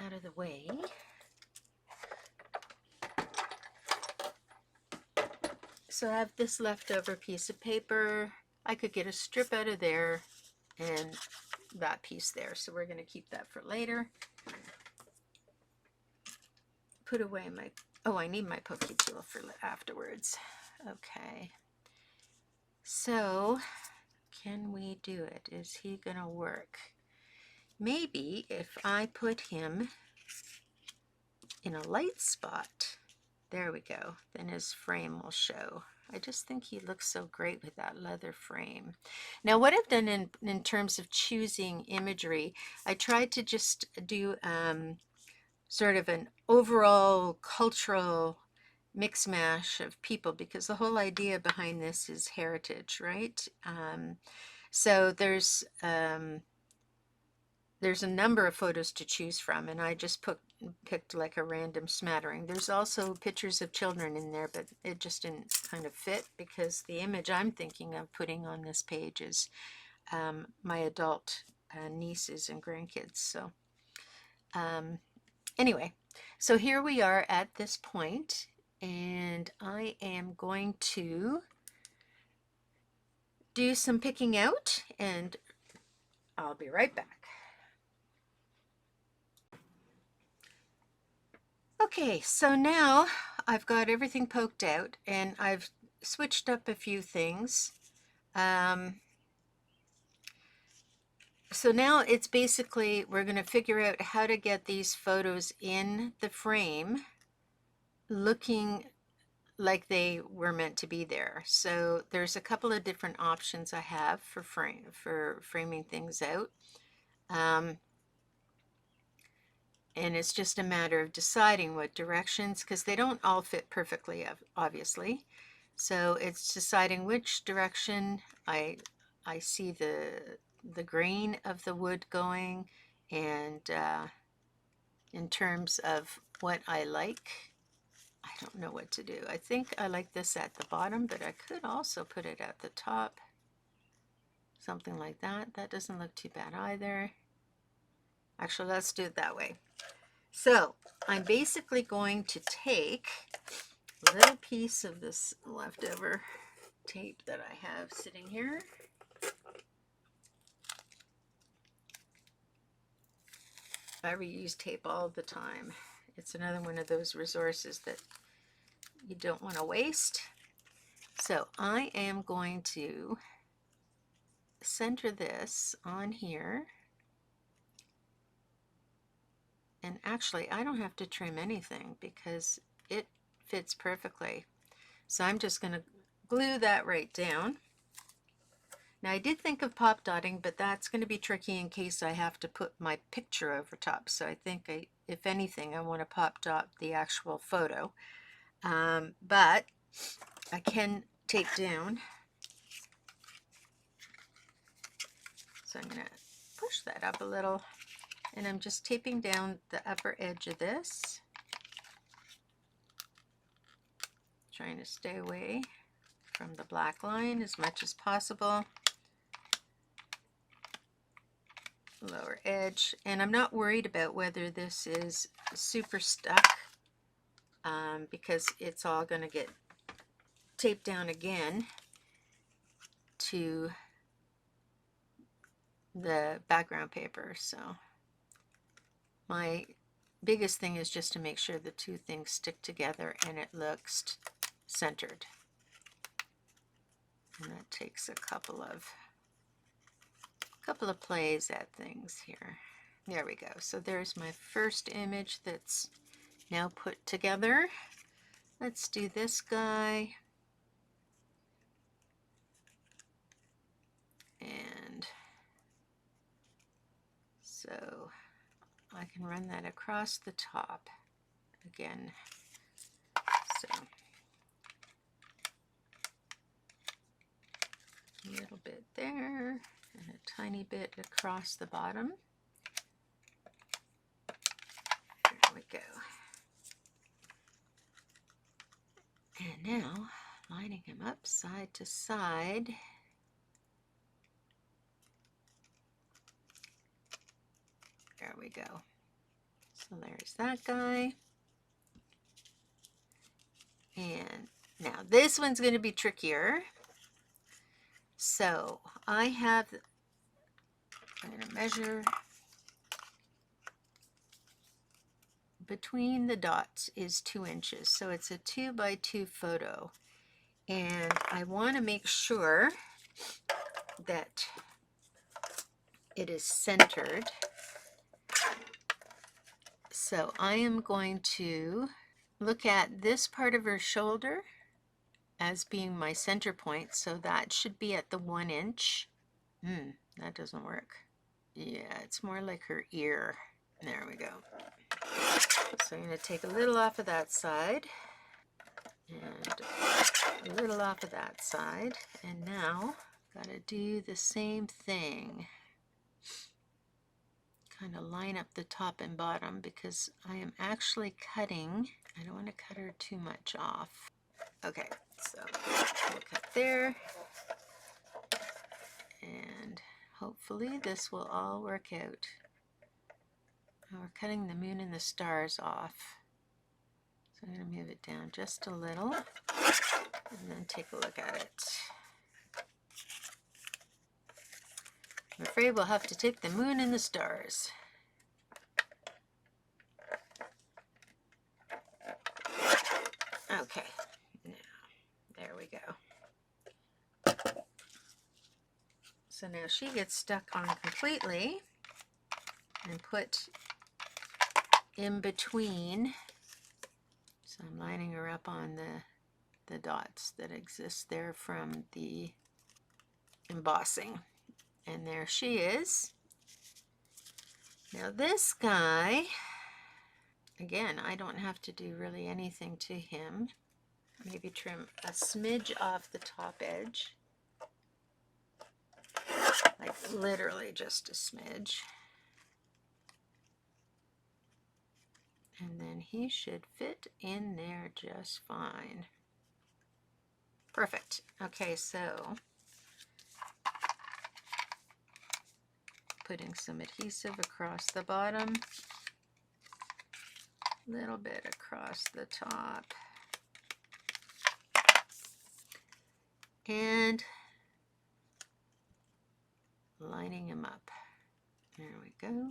S1: Out of the way. So I have this leftover piece of paper. I could get a strip out of there and that piece there. So we're going to keep that for later. Put away my, oh, I need my pokey tool for afterwards. Okay. So can we do it? Is he going to work? Maybe if I put him in a light spot, there we go, then his frame will show. I just think he looks so great with that leather frame. Now what I've done in terms of choosing imagery, I tried to just do sort of an overall cultural mix mash of people, because the whole idea behind this is heritage, right? So there's a number of photos to choose from, and I just picked like a random smattering. There's also pictures of children in there, but it just didn't kind of fit because the image I'm thinking of putting on this page is my adult nieces and grandkids. So anyway, so here we are at this point, and I am going to do some picking out, and I'll be right back. Okay, so now I've got everything poked out, and I've switched up a few things. So now it's basically, we're going to figure out how to get these photos in the frame looking like they were meant to be there. So there's a couple of different options I have for framing things out. And it's just a matter of deciding what directions, because they don't all fit perfectly, obviously. So it's deciding which direction I see the grain of the wood going, and in terms of what I like, I don't know what to do. I think I like this at the bottom, but I could also put it at the top. Something like that. That doesn't look too bad either. Actually, let's do it that way. So I'm basically going to take a little piece of this leftover tape that I have sitting here. I reuse tape all the time. It's another one of those resources that you don't want to waste. So I am going to center this on here. And actually, I don't have to trim anything because it fits perfectly. So I'm just going to glue that right down. Now I did think of pop dotting, but that's going to be tricky in case I have to put my picture over top. So I think, if anything, I want to pop dot the actual photo. But I can tape down. So I'm going to push that up a little, and I'm just taping down the upper edge of this, trying to stay away from the black line as much as possible. Lower edge, and I'm not worried about whether this is super stuck because it's all going to get taped down again to the background paper. So my biggest thing is just to make sure the two things stick together and it looks centered, and that takes a couple of plays at things here. There we go. So there's my first image that's now put together. Let's do this guy. And so I can run that across the top again. So a little bit there and a tiny bit across the bottom. There we go. And now lining them up side to side. There we go. So there's that guy. And now this one's going to be trickier. So I'm going to measure between the dots is 2 inches. So it's a 2 by 2 photo. And I want to make sure that it is centered. So I am going to look at this part of her shoulder as being my center point. So that should be at the 1 inch. That doesn't work. Yeah, it's more like her ear. There we go. So I'm going to take a little off of that side and a little off of that side. And now got to do the same thing. kind of line up the top and bottom because I am actually cutting. I don't want to cut her too much off. Okay, so we'll cut there. And hopefully this will all work out. Now we're cutting the moon and the stars off. So I'm going to move it down just a little and then take a look at it. I'm afraid we'll have to take the moon and the stars. Okay, now there we go. So now she gets stuck on completely and put in between. So I'm lining her up on the dots that exist there from the embossing. And there she is. Now this guy, again, I don't have to do really anything to him. Maybe trim a smidge off the top edge. Like literally just a smidge. And then he should fit in there just fine. Perfect. Okay, so putting some adhesive across the bottom, a little bit across the top, and lining him up. There we go.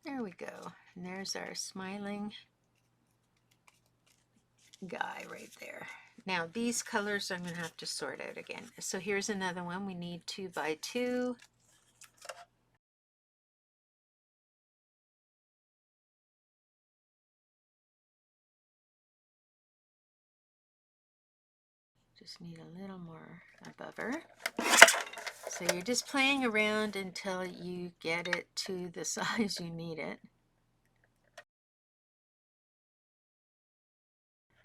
S1: There we go. And there's our smiling guy right there. Now these colors I'm going to have to sort out again. So here's another one. We need 2 by 2. Just need a little more above her. So you're just playing around until you get it to the size you need it.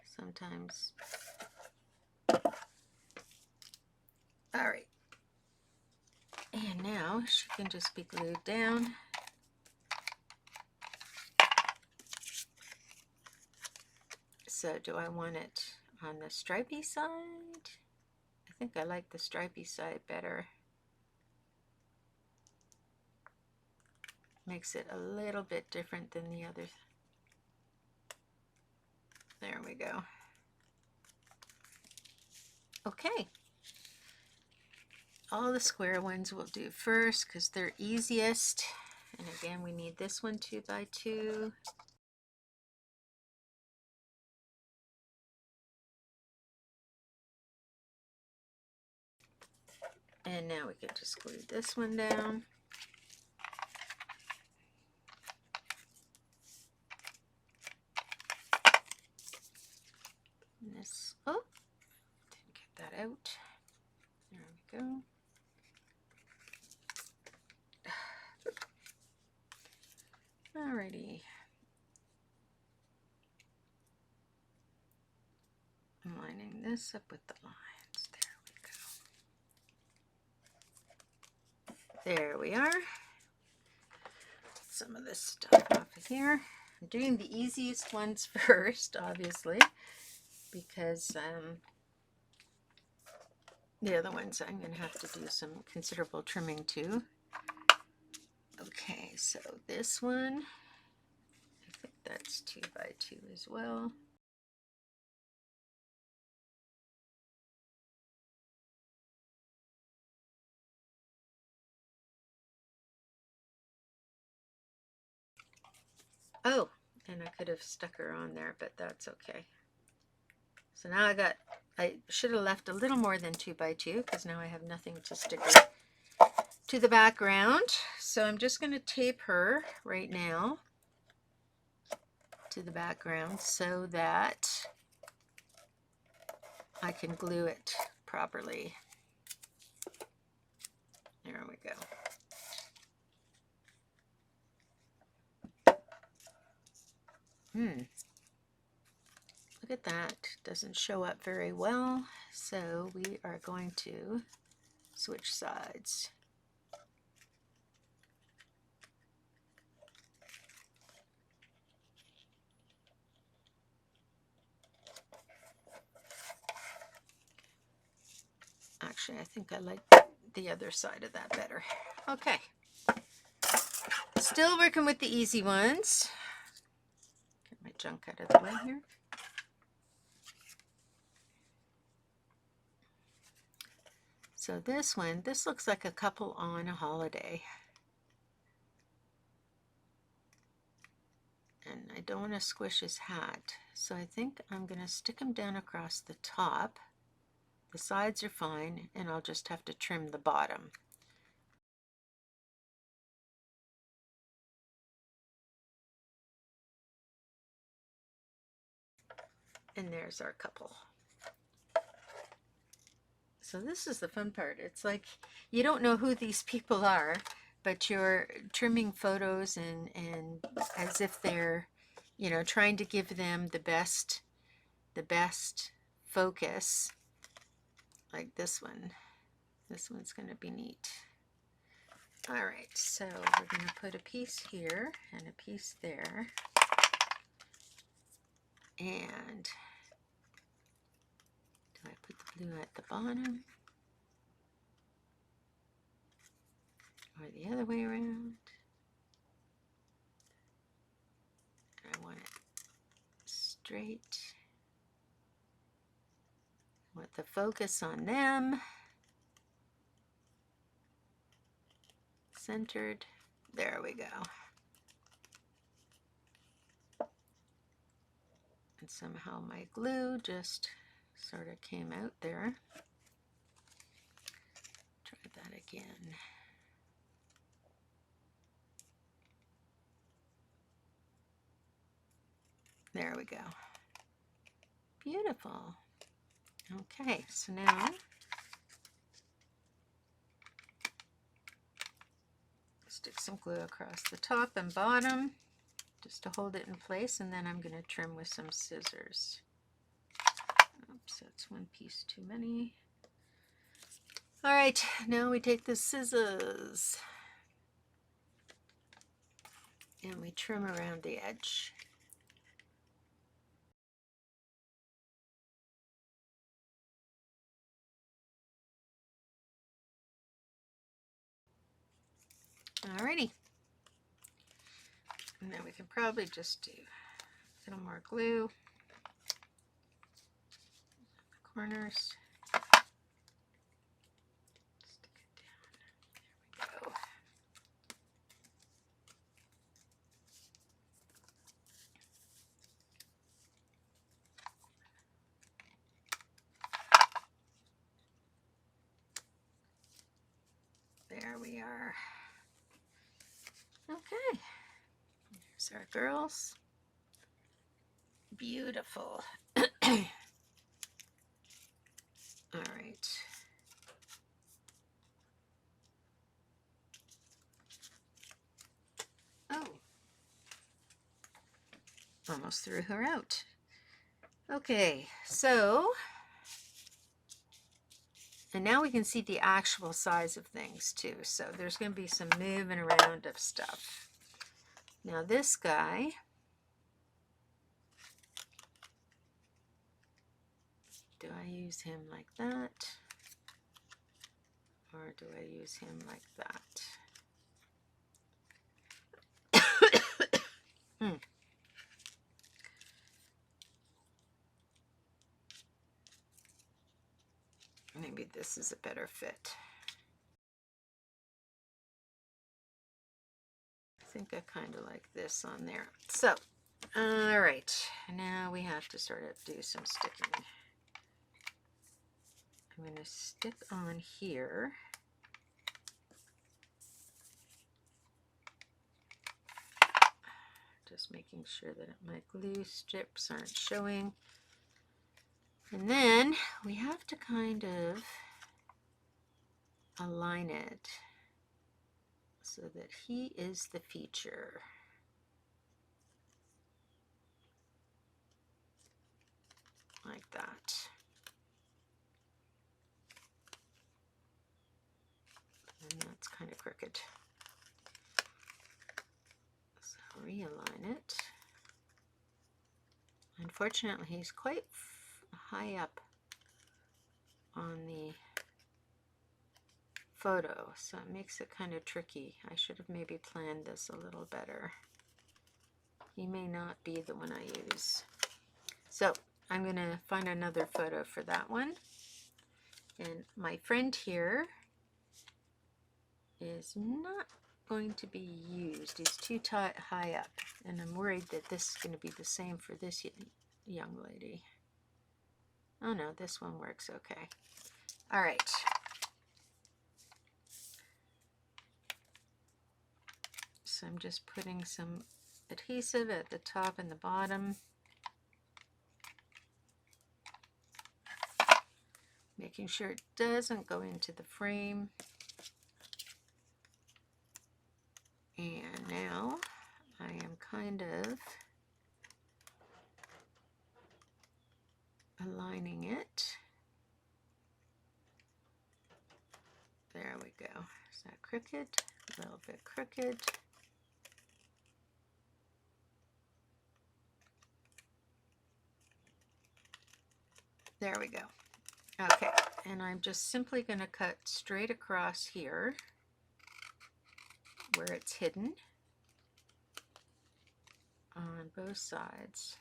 S1: Sometimes. All right. And now she can just be glued down. So do I want it on the stripy side? I think I like the stripy side better. Makes it a little bit different than the other. There we go. Okay. All the square ones we'll do first because they're easiest. And again, we need this one 2 by 2. And now we can just glue this one down. And this, oh, didn't get that out. There we go. Alrighty. I'm lining this up with the lines. There we go. There we are. Some of this stuff off of here. I'm doing the easiest ones first, obviously, because the other ones I'm going to have to do some considerable trimming to. Okay, so this one, I think that's 2 by 2 as well. Oh, and I could have stuck her on there, but that's okay. So now I should have left a little more than 2 by 2 because now I have nothing to stick her to the background. So I'm just going to tape her right now to the background so that I can glue it properly. There we go. Look at that. Doesn't show up very well. So we are going to switch sides. Actually, I think I like the other side of that better. Okay. Still working with the easy ones. Get my junk out of the way here. So this one, this looks like a couple on a holiday. And I don't want to squish his hat. So I think I'm going to stick him down across the top. The sides are fine, and I'll just have to trim the bottom. And there's our couple. So this is the fun part. It's like you don't know who these people are, but you're trimming photos and as if they're, you know, trying to give them the best focus. Like this one. This one's going to be neat. All right, so we're going to put a piece here and a piece there. And do I put the blue at the bottom? Or the other way around? I want it straight. I want the focus on them. Centered. There we go. And somehow my glue just sort of came out there. Try that again. There we go. Beautiful. Okay, so now stick some glue across the top and bottom just to hold it in place, and then I'm going to trim with some scissors. Oops, that's one piece too many. All right, now we take the scissors and we trim around the edge. Alrighty. And then we can probably just do a little more glue. The corners. Stick it down. There we go. There we are. Okay. Here's our girls. Beautiful. All right. Oh. Almost threw her out. Okay, so, and now we can see the actual size of things too. So there's going to be some moving around of stuff. Now this guy, do I use him like that? Or do I use him like that? Maybe this is a better fit. I think I kind of like this on there. So, all right, now we have to sort of do some sticking. I'm going to stick on here. Just making sure that my glue strips aren't showing. And then we have to kind of align it so that he is the feature. Like that. And that's kind of crooked. So realign it. Unfortunately, he's quite high up on the photo, so it makes it kind of tricky. I should have maybe planned this a little better. He may not be the one I use. So I'm going to find another photo for that one. And my friend here is not going to be used. He's too high up, and I'm worried that this is going to be the same for this young lady. Oh no, this one works okay. All right. So I'm just putting some adhesive at the top and the bottom, making sure it doesn't go into the frame. And now I am kind of aligning it. There we go. Is that crooked? A little bit crooked. There we go. Okay, and I'm just simply going to cut straight across here where it's hidden on both sides.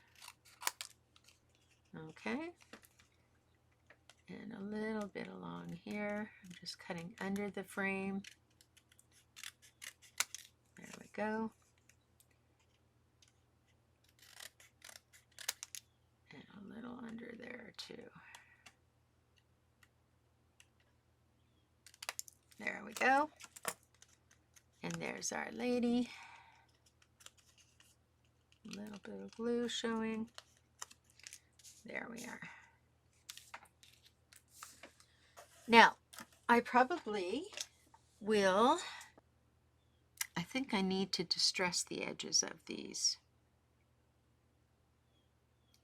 S1: Okay, and a little bit along here. I'm just cutting under the frame. There we go. And a little under there too. There we go. And there's our lady. A little bit of glue showing. There we are. Now, I probably will, I think I need to distress the edges of these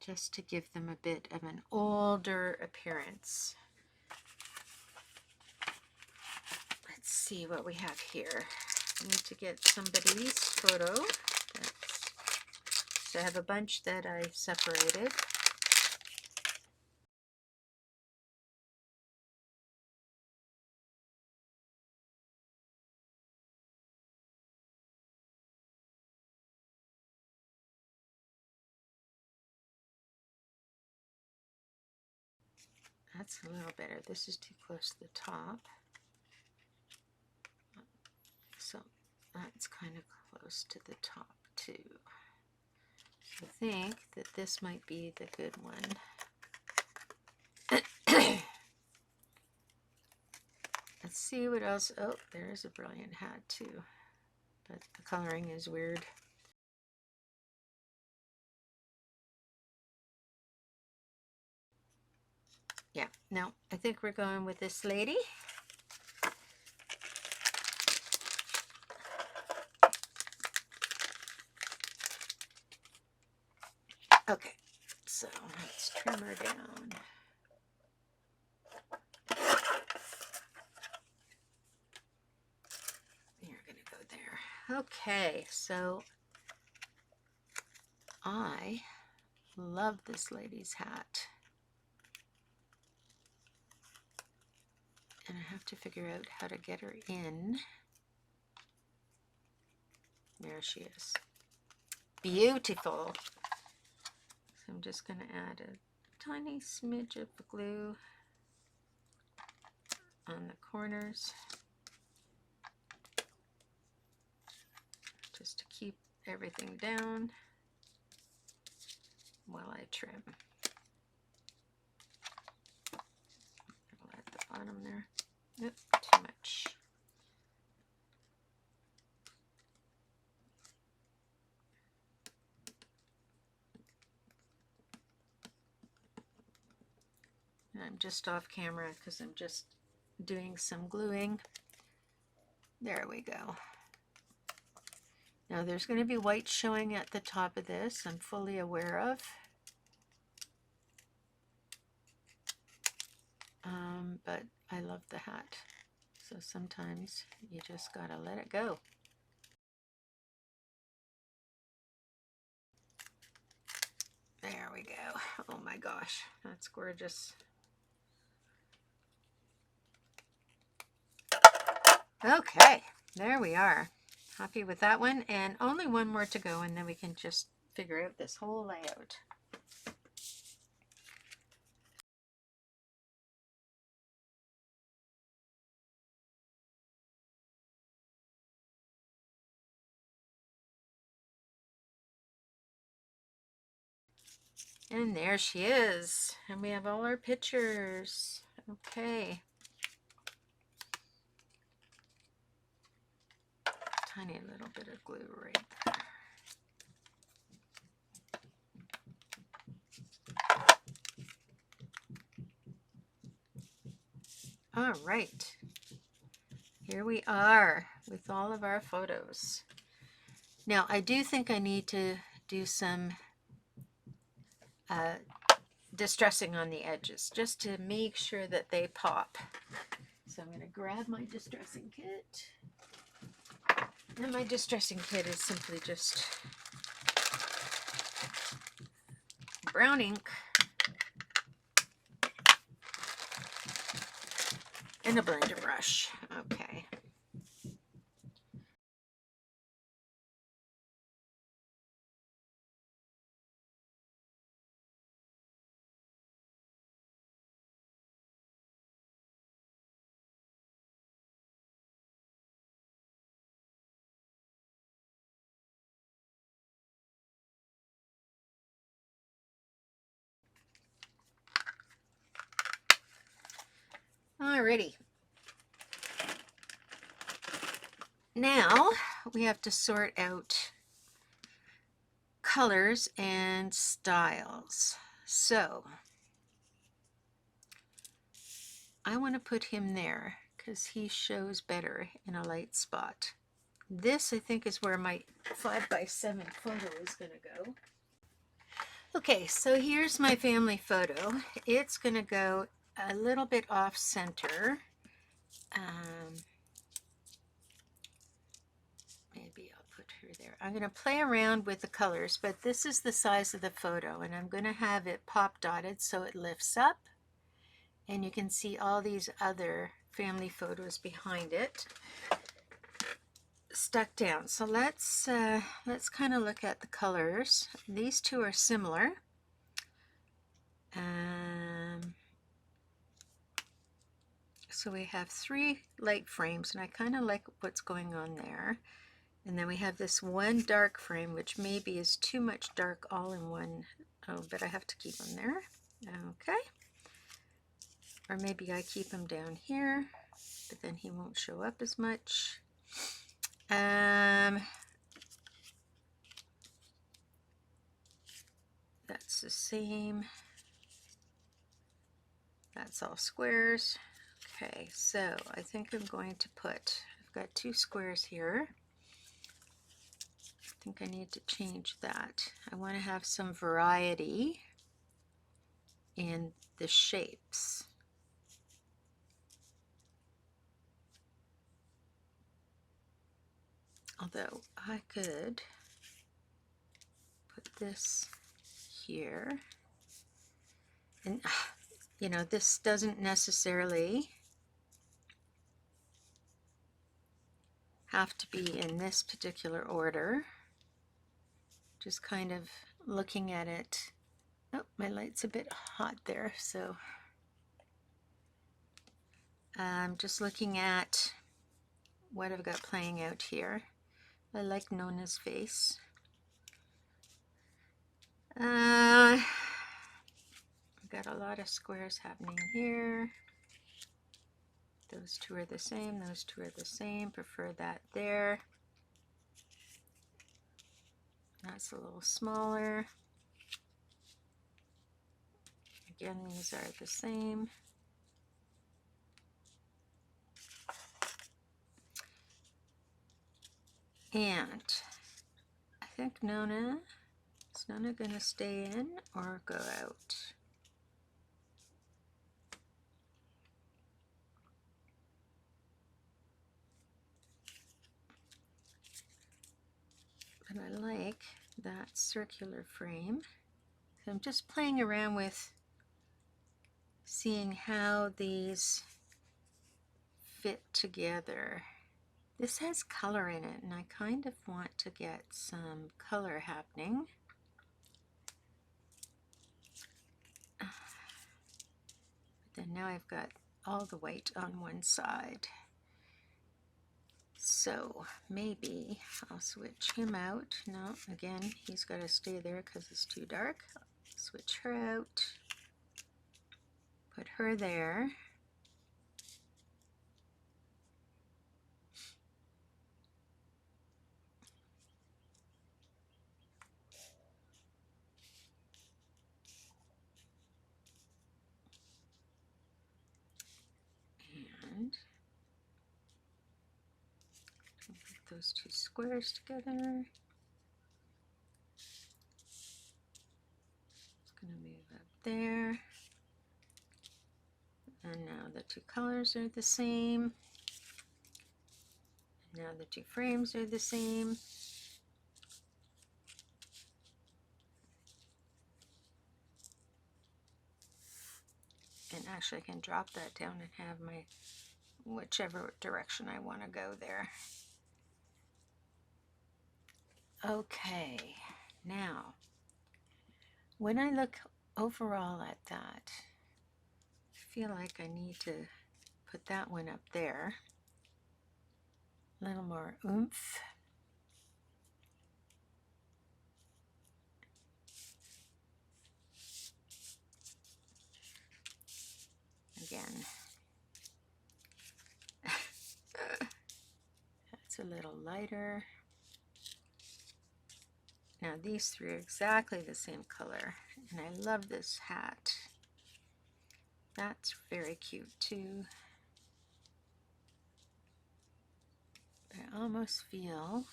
S1: just to give them a bit of an older appearance. Let's see what we have here. I need to get somebody's photo. So I have a bunch that I've separated. That's a little better. This is too close to the top. So that's kind of close to the top too. I think that this might be the good one. Let's see what else. Oh, there's a brilliant hat too, but the coloring is weird. Yeah, no, I think we're going with this lady. Okay, so let's trim her down. You're gonna go there. Okay, so I love this lady's hat. And I have to figure out how to get her in. There she is. Beautiful. So I'm just going to add a tiny smidge of glue on the corners just to keep everything down while I trim. At the bottom there. Nope, too much. And I'm just off camera because I'm just doing some gluing. There we go. Now there's going to be white showing at the top of this, I'm fully aware of. But I love the hat. So sometimes you just gotta let it go. There we go. Oh my gosh, that's gorgeous. Okay, there we are. Happy with that one, and only one more to go, and then we can just figure out this whole layout. And there she is. And we have all our pictures. Okay. Tiny little bit of glue right there. All right. Here we are with all of our photos. Now, I do think I need to do some distressing on the edges just to make sure that they pop. So I'm going to grab my distressing kit. And my distressing kit is simply just brown ink and a blender brush. Okay. Alrighty. Now we have to sort out colors and styles. So I want to put him there because he shows better in a light spot. This, I think, is where my 5x7 photo is going to go. Okay, so here's my family photo. It's going to go a little bit off center. Maybe I'll put her there. I'm going to play around with the colors, but this is the size of the photo, and I'm going to have it pop dotted so it lifts up. And you can see all these other family photos behind it stuck down. So let's kind of look at the colors. These two are similar. So we have 3 light frames, and I kind of like what's going on there. And then we have this one dark frame, which maybe is too much dark all in one. Oh, but I have to keep them there. Okay. Or maybe I keep him down here, but then he won't show up as much. That's the same. That's all squares. Okay, so I think I'm going to put, I've got 2 squares here. I think I need to change that. I want to have some variety in the shapes. Although I could put this here. And, you know, this doesn't necessarily have to be in this particular order. Just kind of looking at it. Oh, my light's a bit hot there, so I'm just looking at what I've got playing out here. I like Nona's face. I've got a lot of squares happening here. Those 2 are the same, those 2 are the same. Prefer that there. That's a little smaller. Again, these are the same. And I think Nona, is Nona going to stay in or go out? But I like that circular frame. So I'm just playing around with seeing how these fit together. This has color in it, and I kind of want to get some color happening. But then now I've got all the white on one side. So maybe I'll switch him out. No, again, he's got to stay there because it's too dark. Switch her out. Put her there. And put those two squares together. It's going to move up there. And now the two colors are the same. And now the two frames are the same. And actually I can drop that down and have my whichever direction I want to go there. Okay, now when I look overall at that, I feel like I need to put that one up there. A little more oomph. Again, that's a little lighter. Now these three are exactly the same color, and I love this hat. That's very cute too. I almost feel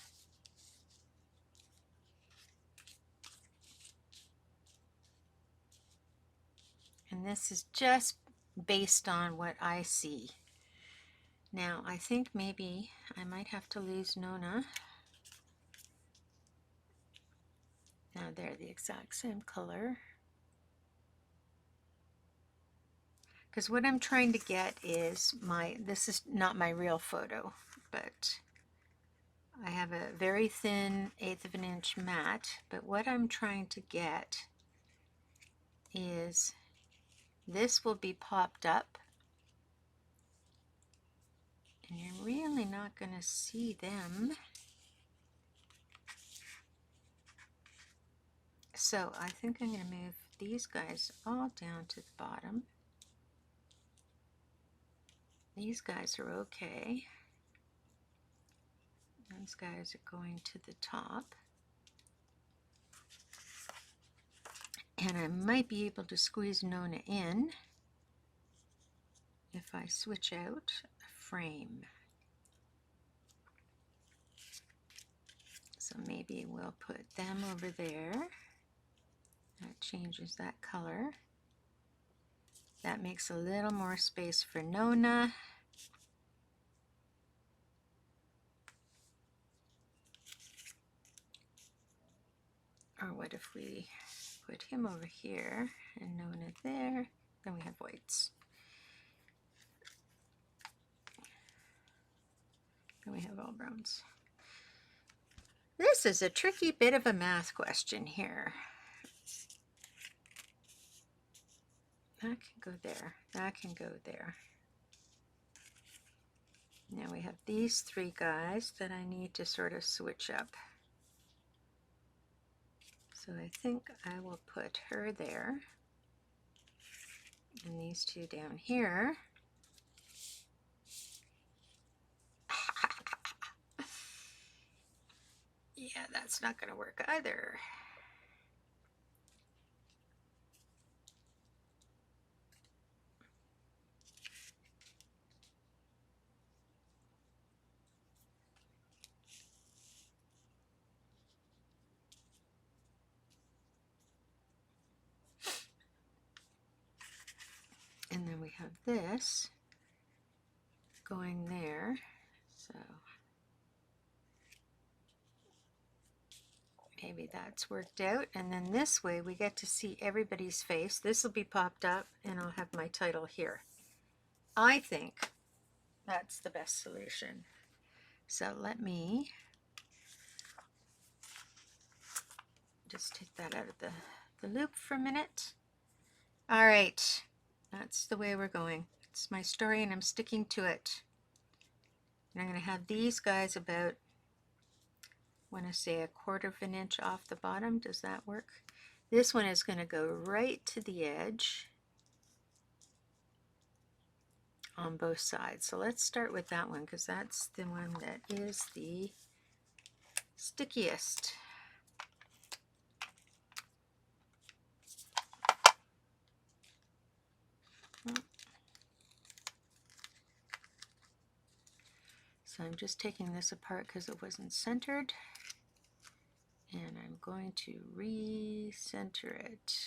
S1: and this is just based on what I see. Now I think maybe I might have to lose Nona. Now they're the exact same color. Because what I'm trying to get is this is not my real photo, but I have a very thin 1/8 of an inch mat, but what I'm trying to get is this will be popped up and you're really not going to see them. So I think I'm going to move these guys all down to the bottom. These guys are okay. Those guys are going to the top. And I might be able to squeeze Nona in if I switch out a frame. So maybe we'll put them over there. That changes that color. That makes a little more space for Nona. Or what if we put him over here and Nona there? Then we have whites. Then we have all browns. This is a tricky bit of a math question here. That can go there. That can go there. Now we have these three guys that I need to sort of switch up. So I think I will put her there and these two down here. Yeah, that's not going to work either. And then we have this going there. So maybe that's worked out. And then this way we get to see everybody's face. This will be popped up and I'll have my title here. I think that's the best solution. So let me just take that out of the loop for a minute. All right, that's the way we're going. It's my story and I'm sticking to it. And I'm going to have these guys about, I want to say, 1/4 of an inch off the bottom. Does that work? This one is going to go right to the edge on both sides. So let's start with that one because that's the one that is the stickiest. So I'm just taking this apart because it wasn't centered, and I'm going to recenter it.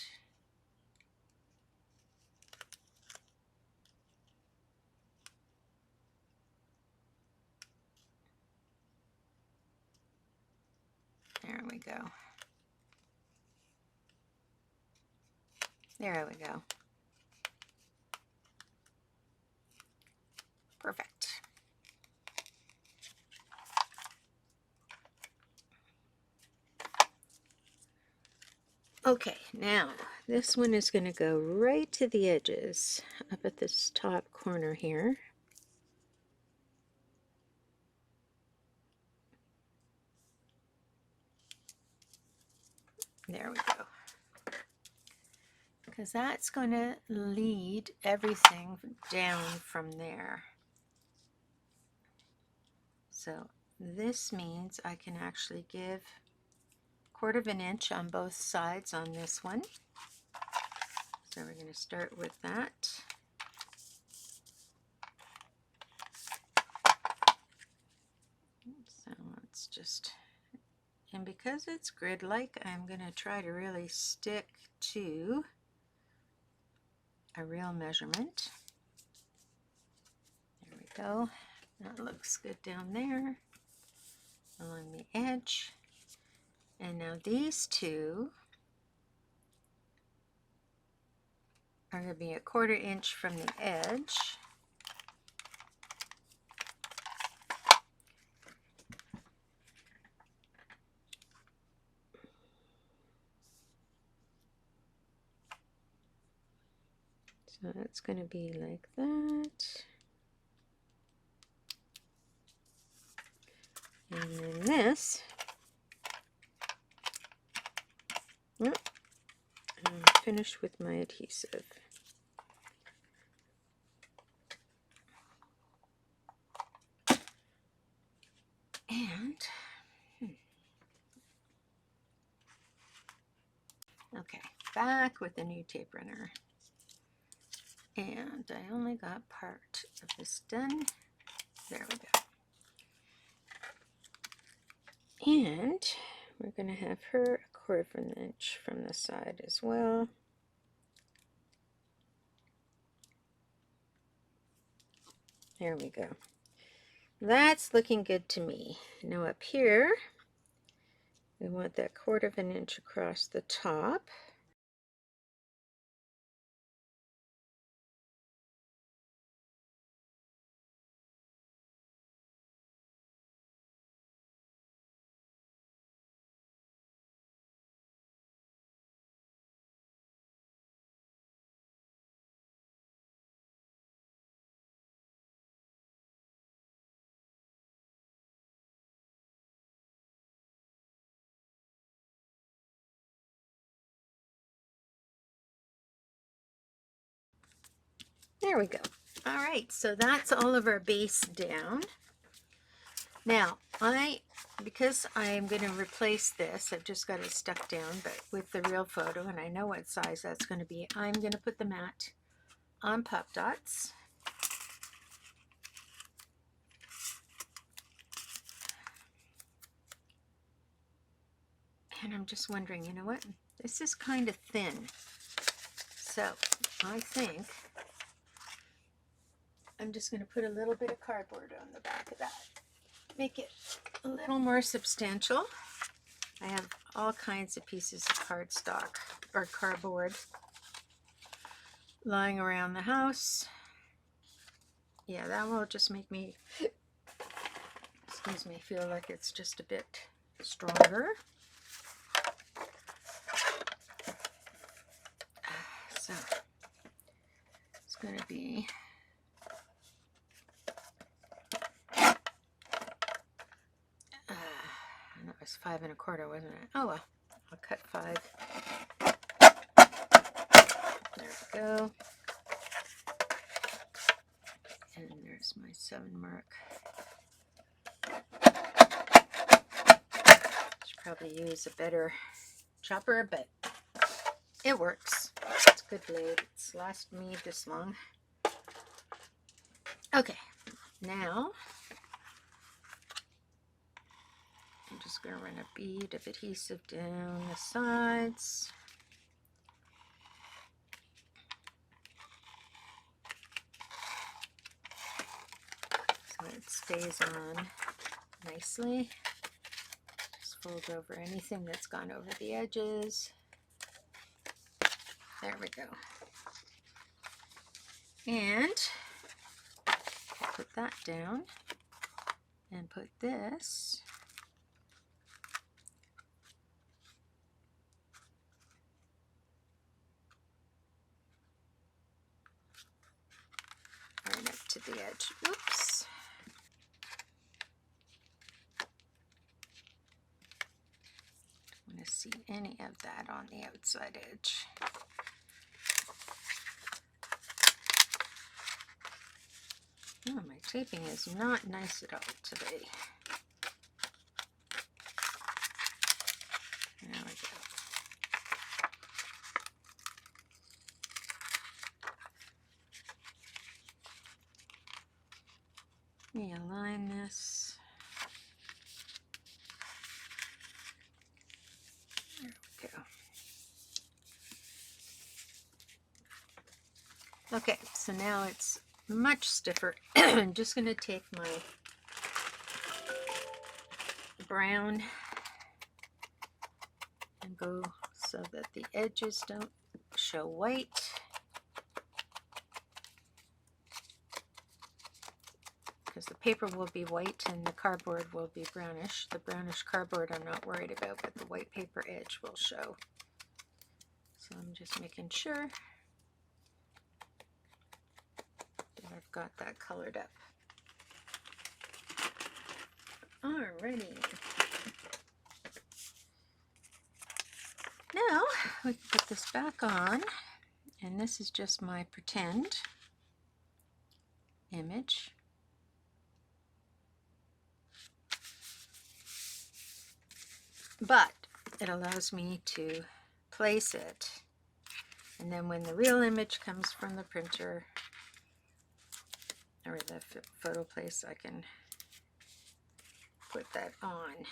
S1: There we go. There we go. Perfect. Okay, now this one is going to go right to the edges up at this top corner here. There we go. Because that's going to lead everything down from there. So this means I can actually give 1/4 of an inch on both sides on this one. So we're going to start with that. So let's just, and because it's grid-like, I'm going to try to really stick to a real measurement. There we go. That looks good down there along the edge. And now these two are going to be 1/4 inch from the edge. So that's going to be like that. And then this, I'm finished with my adhesive. And, okay, back with the new tape runner. And I only got part of this done. There we go. And we're going to have her 1/4 of an inch from the side as well. There we go. That's looking good to me. Now up here, we want that 1/4 of an inch across the top. There we go. All right, so that's all of our base down. Now, because I'm going to replace this, I've just got it stuck down, but with the real photo, and I know what size that's going to be, I'm going to put the mat on Pop Dots. And I'm just wondering, you know what? This is kind of thin. So I think I'm just going to put a little bit of cardboard on the back of that. Make it a little more substantial. I have all kinds of pieces of cardstock or cardboard lying around the house. Yeah, that will just make me excuse me, feel like it's just a bit stronger. So it's going to be and that was 5 1/4, wasn't it? Oh well, I'll cut 5. There we go. And there's my 7 mark. Should probably use a better chopper, but it works. It's a good blade. It's lasted me this long. Okay, now I'm just going to run a bead of adhesive down the sides. So it stays on nicely. Just fold over anything that's gone over the edges. There we go. And put that down and put this right up to the edge. Oops. Don't want to see any of that on the outside edge. Oh, my taping is not nice at all today. There we go. Let me align this. There we go. Okay, so now it's much stiffer. I'm just going to take my brown and go so that the edges don't show white. Because the paper will be white and the cardboard will be brownish. The brownish cardboard I'm not worried about, but the white paper edge will show. So I'm just making sure that I've got that colored up. Alrighty. Now we can put this back on, and this is just my pretend image. But it allows me to place it, and then when the real image comes from the printer or the photo place, I can put that on.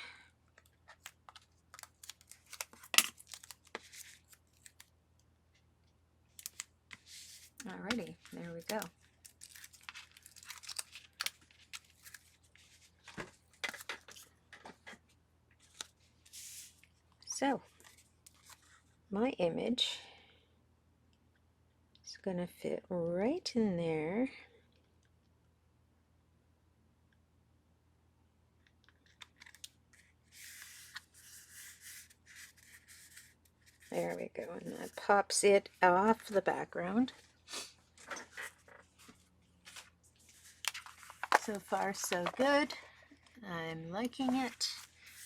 S1: Alrighty, there we go. So my image is going to fit right in there. There we go, and that pops it off the background. So far so good. I'm liking it.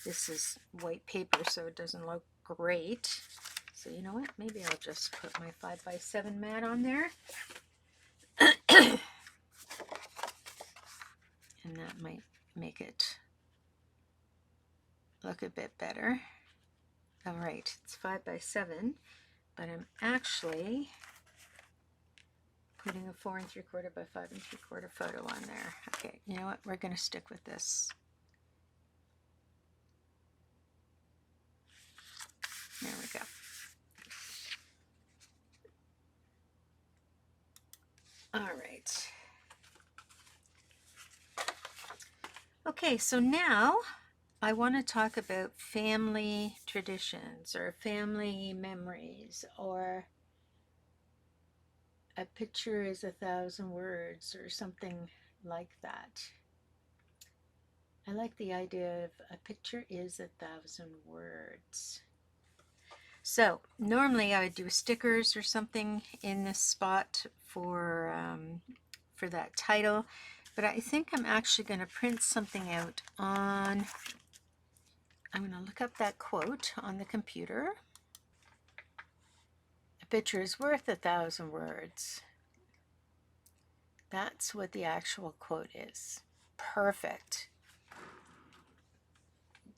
S1: This is white paper, so it doesn't look great. So you know what, maybe I'll just put my 5x7 mat on there. And that might make it look a bit better. All right, it's 5x7, but I'm actually putting a 4 3/4 by 5 3/4 photo on there. Okay, you know what? We're going to stick with this. There we go. All right. Okay, so now I want to talk about family traditions or family memories, or a picture is 1,000 words, or something like that. I like the idea of a picture is 1,000 words. So normally I would do stickers or something in this spot for that title, but I think I'm actually going to print something out on, I'm going to look up that quote on the computer. A picture is worth 1,000 words. That's what the actual quote is. Perfect.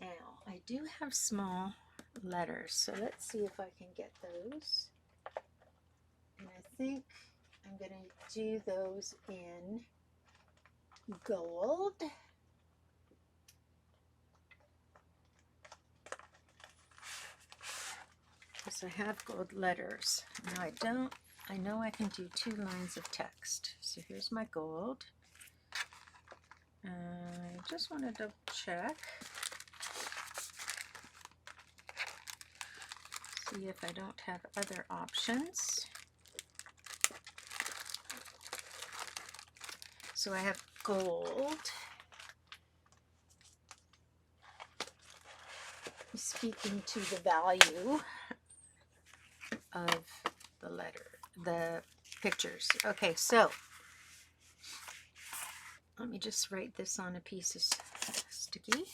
S1: Now, I do have small letters, so let's see if I can get those. And I think I'm going to do those in gold. Because I have gold letters. Now I know I can do 2 lines of text. So here's my gold. I just want to double check. See if I don't have other options. So I have gold. Speaking to the value of the pictures. Okay, so let me just write this on a piece of sticky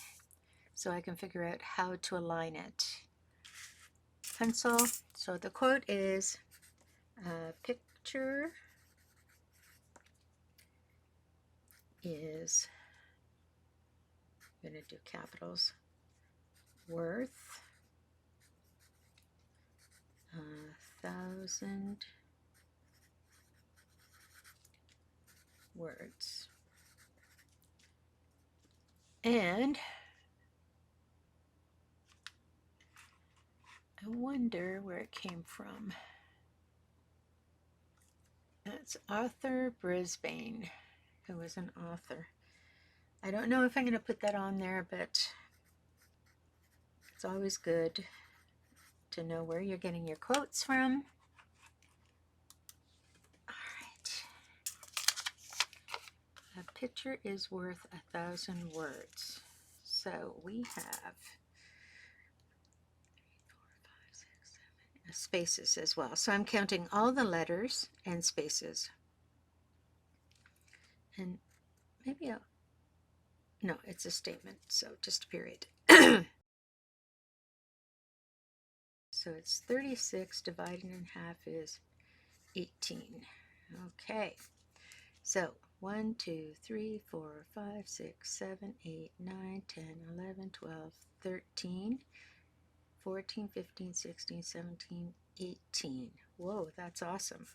S1: so I can figure out how to align it. Pencil. So the quote is, picture is, I'm going to do capitals, worth 1,000 words. And I wonder where it came from. That's Arthur Brisbane, who was an author. I don't know if I'm going to put that on there, but it's always good to know where you're getting your quotes from. All right. A picture is worth 1,000 words. So we have spaces as well. So I'm counting all the letters and spaces. And maybe no, it's a statement, so just a period. So it's 36 divided in half is 18. Okay, so 1, 2, 3, 4, 5, 6, 7, 8, 9, 10, 11, 12, 13, 14, 15, 16, 17, 18. Whoa, that's awesome.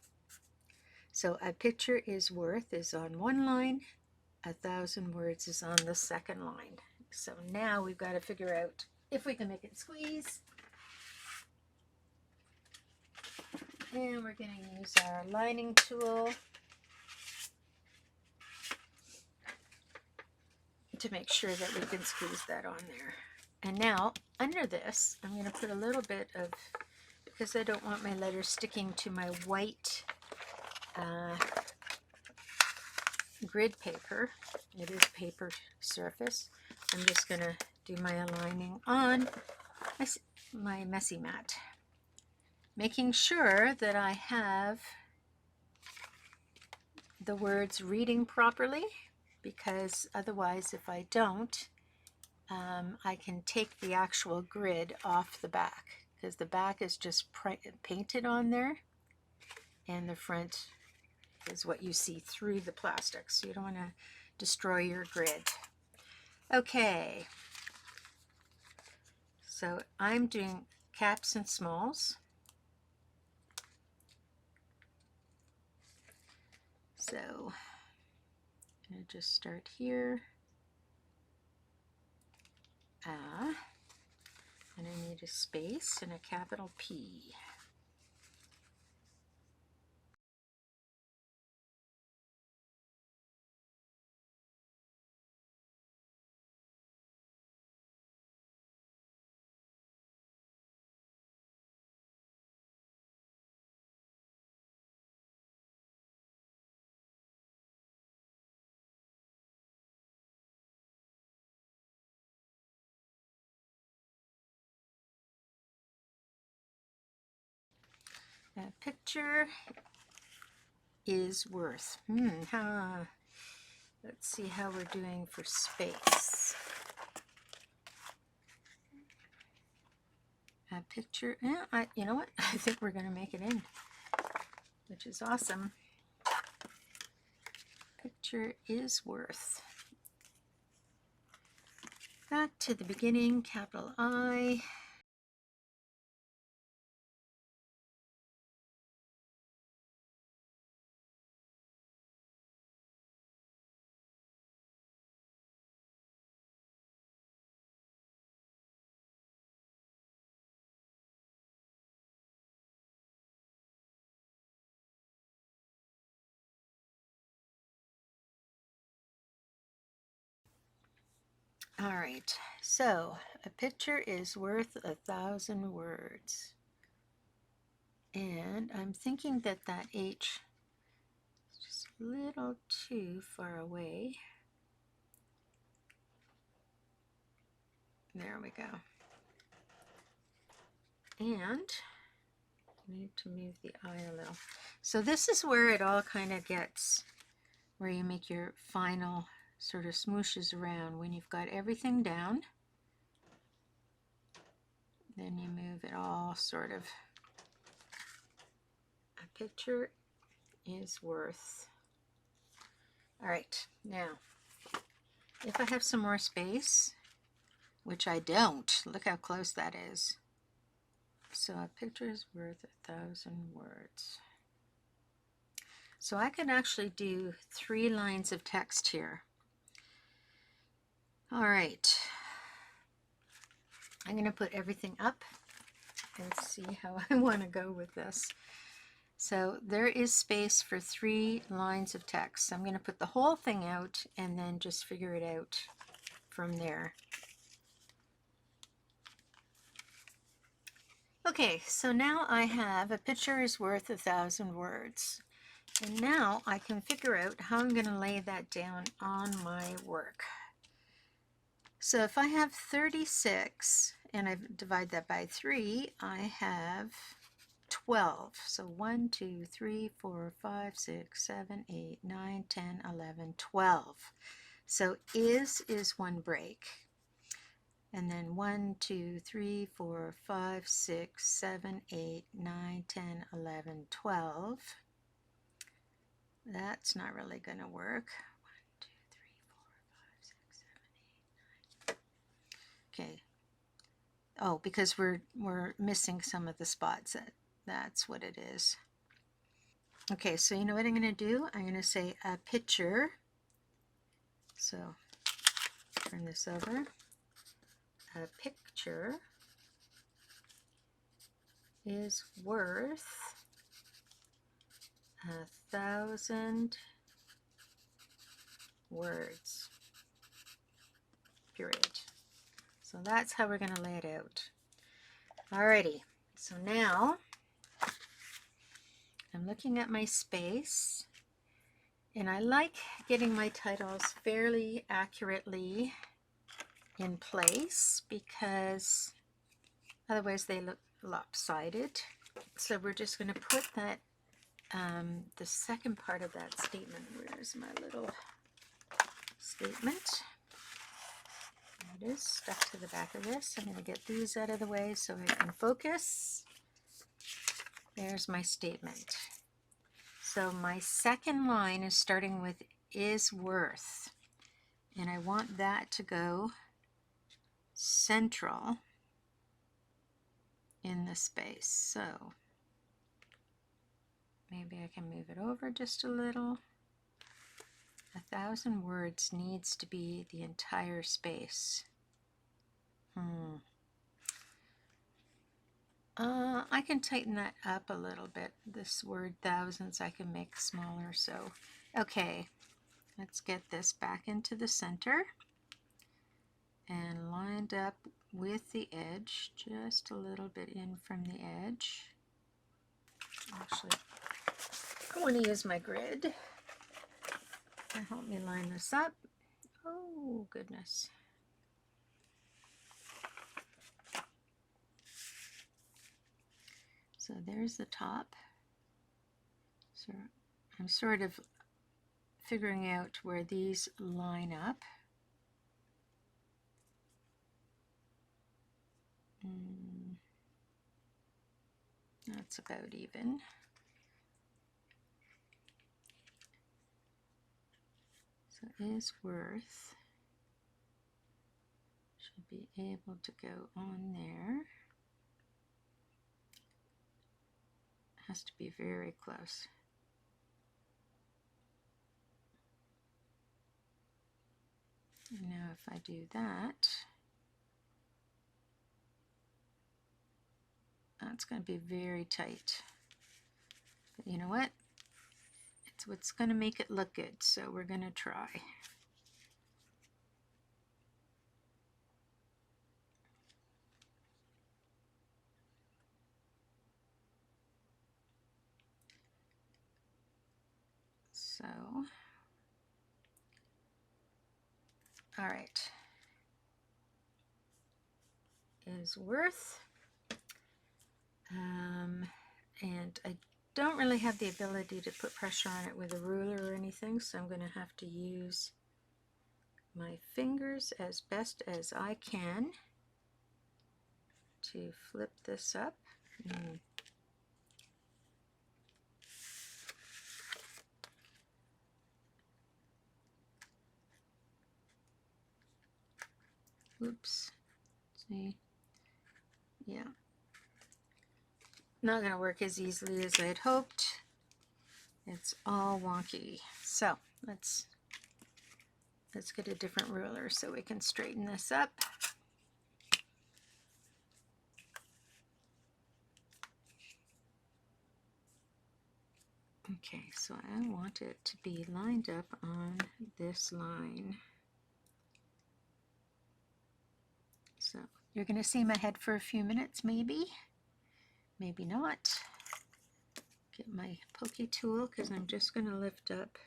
S1: So a picture is worth is on one line, 1,000 words is on the second line. So now we've got to figure out if we can make it squeeze. And we're going to use our lining tool to make sure that we can squeeze that on there. And now under this, I'm going to put a little bit of, because I don't want my letters sticking to my white grid paper. It is paper surface. I'm just going to do my aligning on my messy mat, making sure that I have the words reading properly, because otherwise if I don't, I can take the actual grid off the back, because the back is just painted on there and the front is what you see through the plastic, so you don't want to destroy your grid. Okay, so I'm doing caps and smalls. So I'm going to just start here. And I need a space and a capital P. A picture is worth. Let's see how we're doing for space. A picture, you know what? I think we're going to make it in, which is awesome. Picture is worth. Back to the beginning, capital I. All right, so a picture is worth 1,000 words. And I'm thinking that that H is just a little too far away. There we go. And I need to move the I a little. So this is where it all kind of gets, where you make your final sort of smooshes around. When you've got everything down, then you move it all sort of. A picture is worth. All right, now, if I have some more space, which I don't, look how close that is. So a picture is worth 1,000 words. So I can actually do 3 lines of text here. All right. I'm going to put everything up and see how I want to go with this. So there is space for 3 lines of text. I'm going to put the whole thing out and then just figure it out from there. Okay, so now I have a picture is worth 1,000 words. And now I can figure out how I'm going to lay that down on my work. So if I have 36 and I divide that by 3, I have 12. So 1, 2, 3, 4, 5, 6, 7, 8, 9, 10, 11, 12. So is 1 break. And then 1, 2, 3, 4, 5, 6, 7, 8, 9, 10, 11, 12. That's not really going to work. 1, 2, 3, 4, 5, 6, 7, 8, 9. Okay. Oh, because we're missing some of the spots. That's what it is. Okay, so you know what I'm going to do? I'm going to say a picture. So turn this over. A picture is worth 1,000 words. Period. So that's how we're going to lay it out. Alrighty, so now I'm looking at my space, and I like getting my titles fairly accurately in place because otherwise they look lopsided. So we're just going to put that, the second part of that statement. Where's my little statement? There it is, stuck to the back of this. I'm going to get these out of the way so I can focus. There's my statement. So my second line is starting with is worth, and I want that to go central in the space. So maybe I can move it over just a little. 1,000 words needs to be the entire space. I can tighten that up a little bit. This word thousands I can make smaller. So, okay, let's get this back into the center and lined up with the edge, just a little bit in from the edge. Actually, I want to use my grid to help me line this up. Oh, goodness. So there's the top. So I'm sort of figuring out where these line up. That's about even. So is worth should be able to go on there. Has to be very close. And now if I do that, that's going to be very tight. But you know what? It's what's going to make it look good, so we're going to try. So, all right, is worth, and I don't really have the ability to put pressure on it with a ruler or anything, so I'm going to have to use my fingers as best as I can to flip this up. Oops. See? Yeah. Not going to work as easily as I'd hoped. It's all wonky. So let's get a different ruler so we can straighten this up. Okay, so I want it to be lined up on this line. So you're going to see my head for a few minutes, maybe not. Get my pokey tool because I'm just going to lift up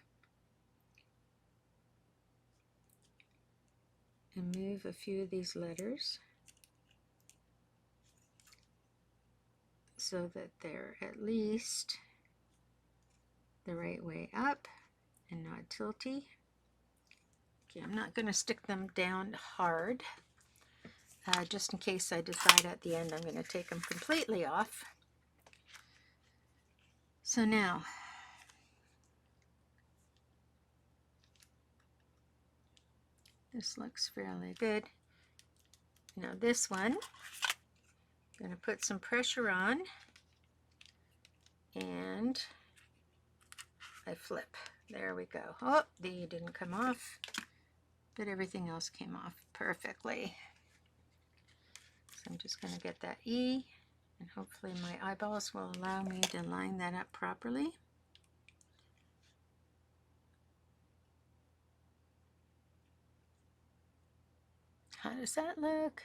S1: and move a few of these letters so that they're at least the right way up and not tilty. Okay, I'm not going to stick them down hard, just in case I decide at the end I'm going to take them completely off. So now, this looks fairly good. Now this one, I'm going to put some pressure on, and I flip. There we go. Oh, the E didn't come off, but everything else came off perfectly. So I'm just going to get that E, and hopefully my eyeballs will allow me to line that up properly. How does that look?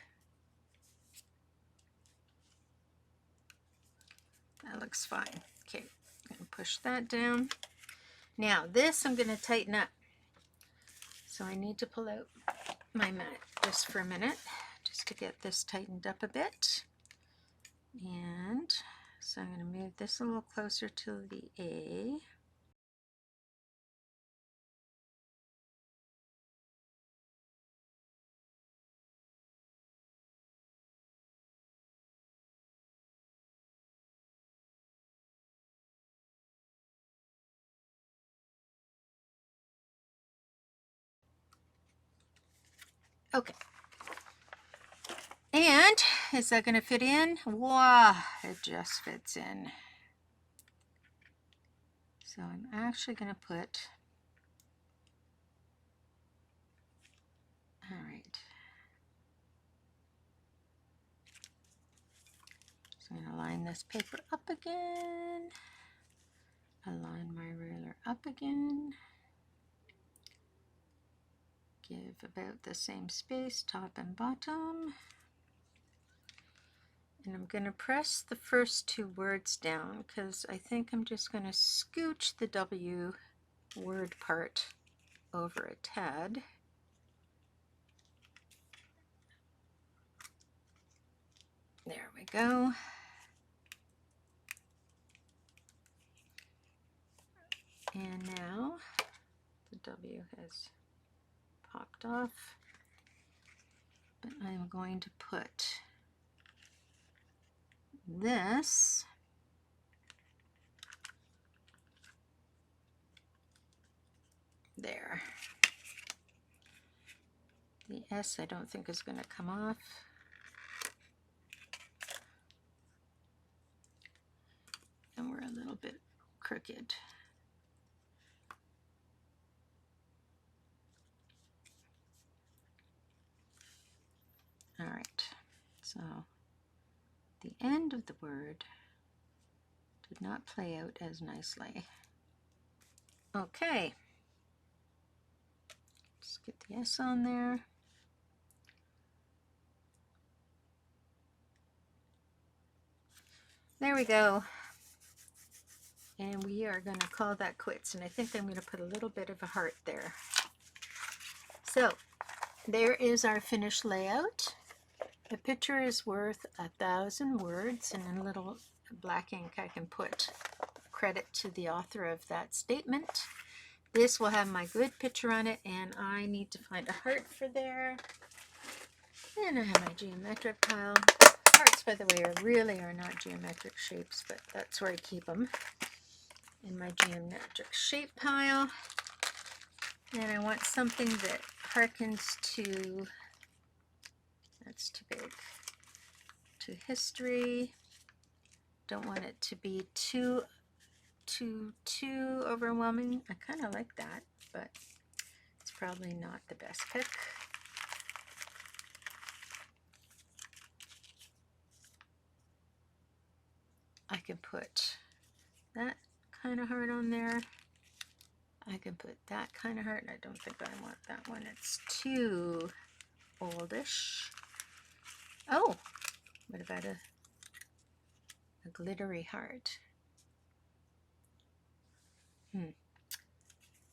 S1: That looks fine. Okay, I'm going to push that down. Now this I'm going to tighten up. So I need to pull out my mat just for a minute, just to get this tightened up a bit. And so I'm going to move this a little closer to the A. Okay. And is that going to fit in? Wow, it just fits in. So I'm actually going to put, all right. So I'm going to line this paper up again. Align my ruler up again. Give about the same space, top and bottom. And I'm going to press the first two words down because I think I'm just going to scooch the W word part over a tad. There we go. And now the W has popped off, but I'm going to put this there. The S I don't think is going to come off. And we're a little bit crooked. All right, so the end of the word did not play out as nicely. Okay, just get the S on there. There we go. And we are going to call that quits. And I think I'm going to put a little bit of a heart there. So there is our finished layout. A picture is worth 1,000 words. And in a little black ink I can put credit to the author of that statement. This will have my good picture on it, and I need to find a heart for there. And I have my geometric pile. Hearts, by the way, really are not geometric shapes, but that's where I keep them, in my geometric shape pile. And I want something that harkens to, that's too big, to history. Don't want it to be too overwhelming. I kind of like that, but it's probably not the best pick. I can put that kind of heart on there. I can put that kind of heart. I don't think I want that one. It's too oldish. Oh, what about a glittery heart?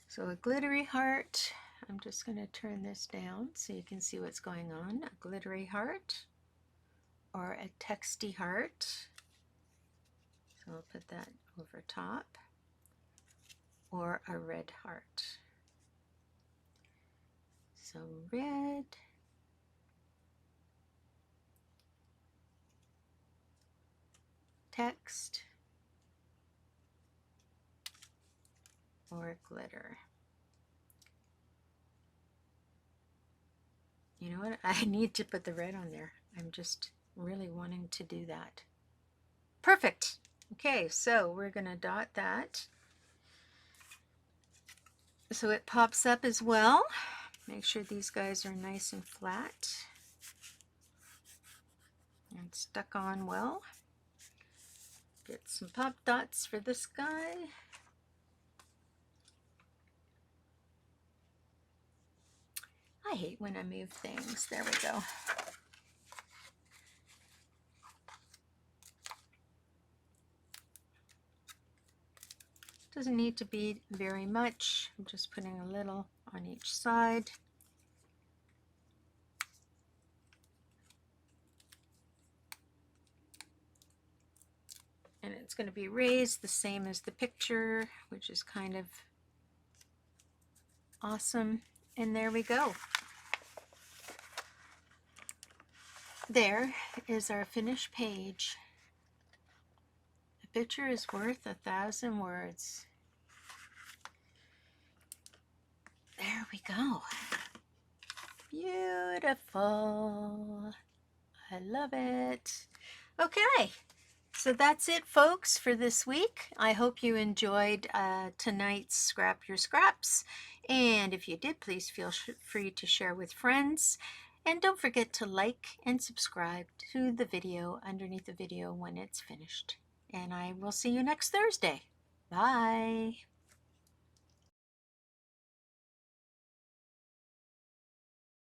S1: So a glittery heart, I'm just going to turn this down so you can see what's going on. A glittery heart or a texty heart. So I'll put that over top. Or a red heart. So red, text, or glitter. You know what? I need to put the red on there. I'm just really wanting to do that. Perfect. Okay, so we're going to dot that so it pops up as well. Make sure these guys are nice and flat and stuck on well. Get some pop dots for this guy. I hate when I move things. There we go. Doesn't need to be very much. I'm just putting a little on each side. And it's going to be raised the same as the picture, which is kind of awesome. And there we go. There is our finished page. A picture is worth 1,000 words. There we go. Beautiful. I love it. Okay, so that's it, folks, for this week. I hope you enjoyed tonight's Scrap Your Scraps. And if you did, please feel free to share with friends. And don't forget to like and subscribe to the video underneath the video when it's finished. And I will see you next Thursday. Bye.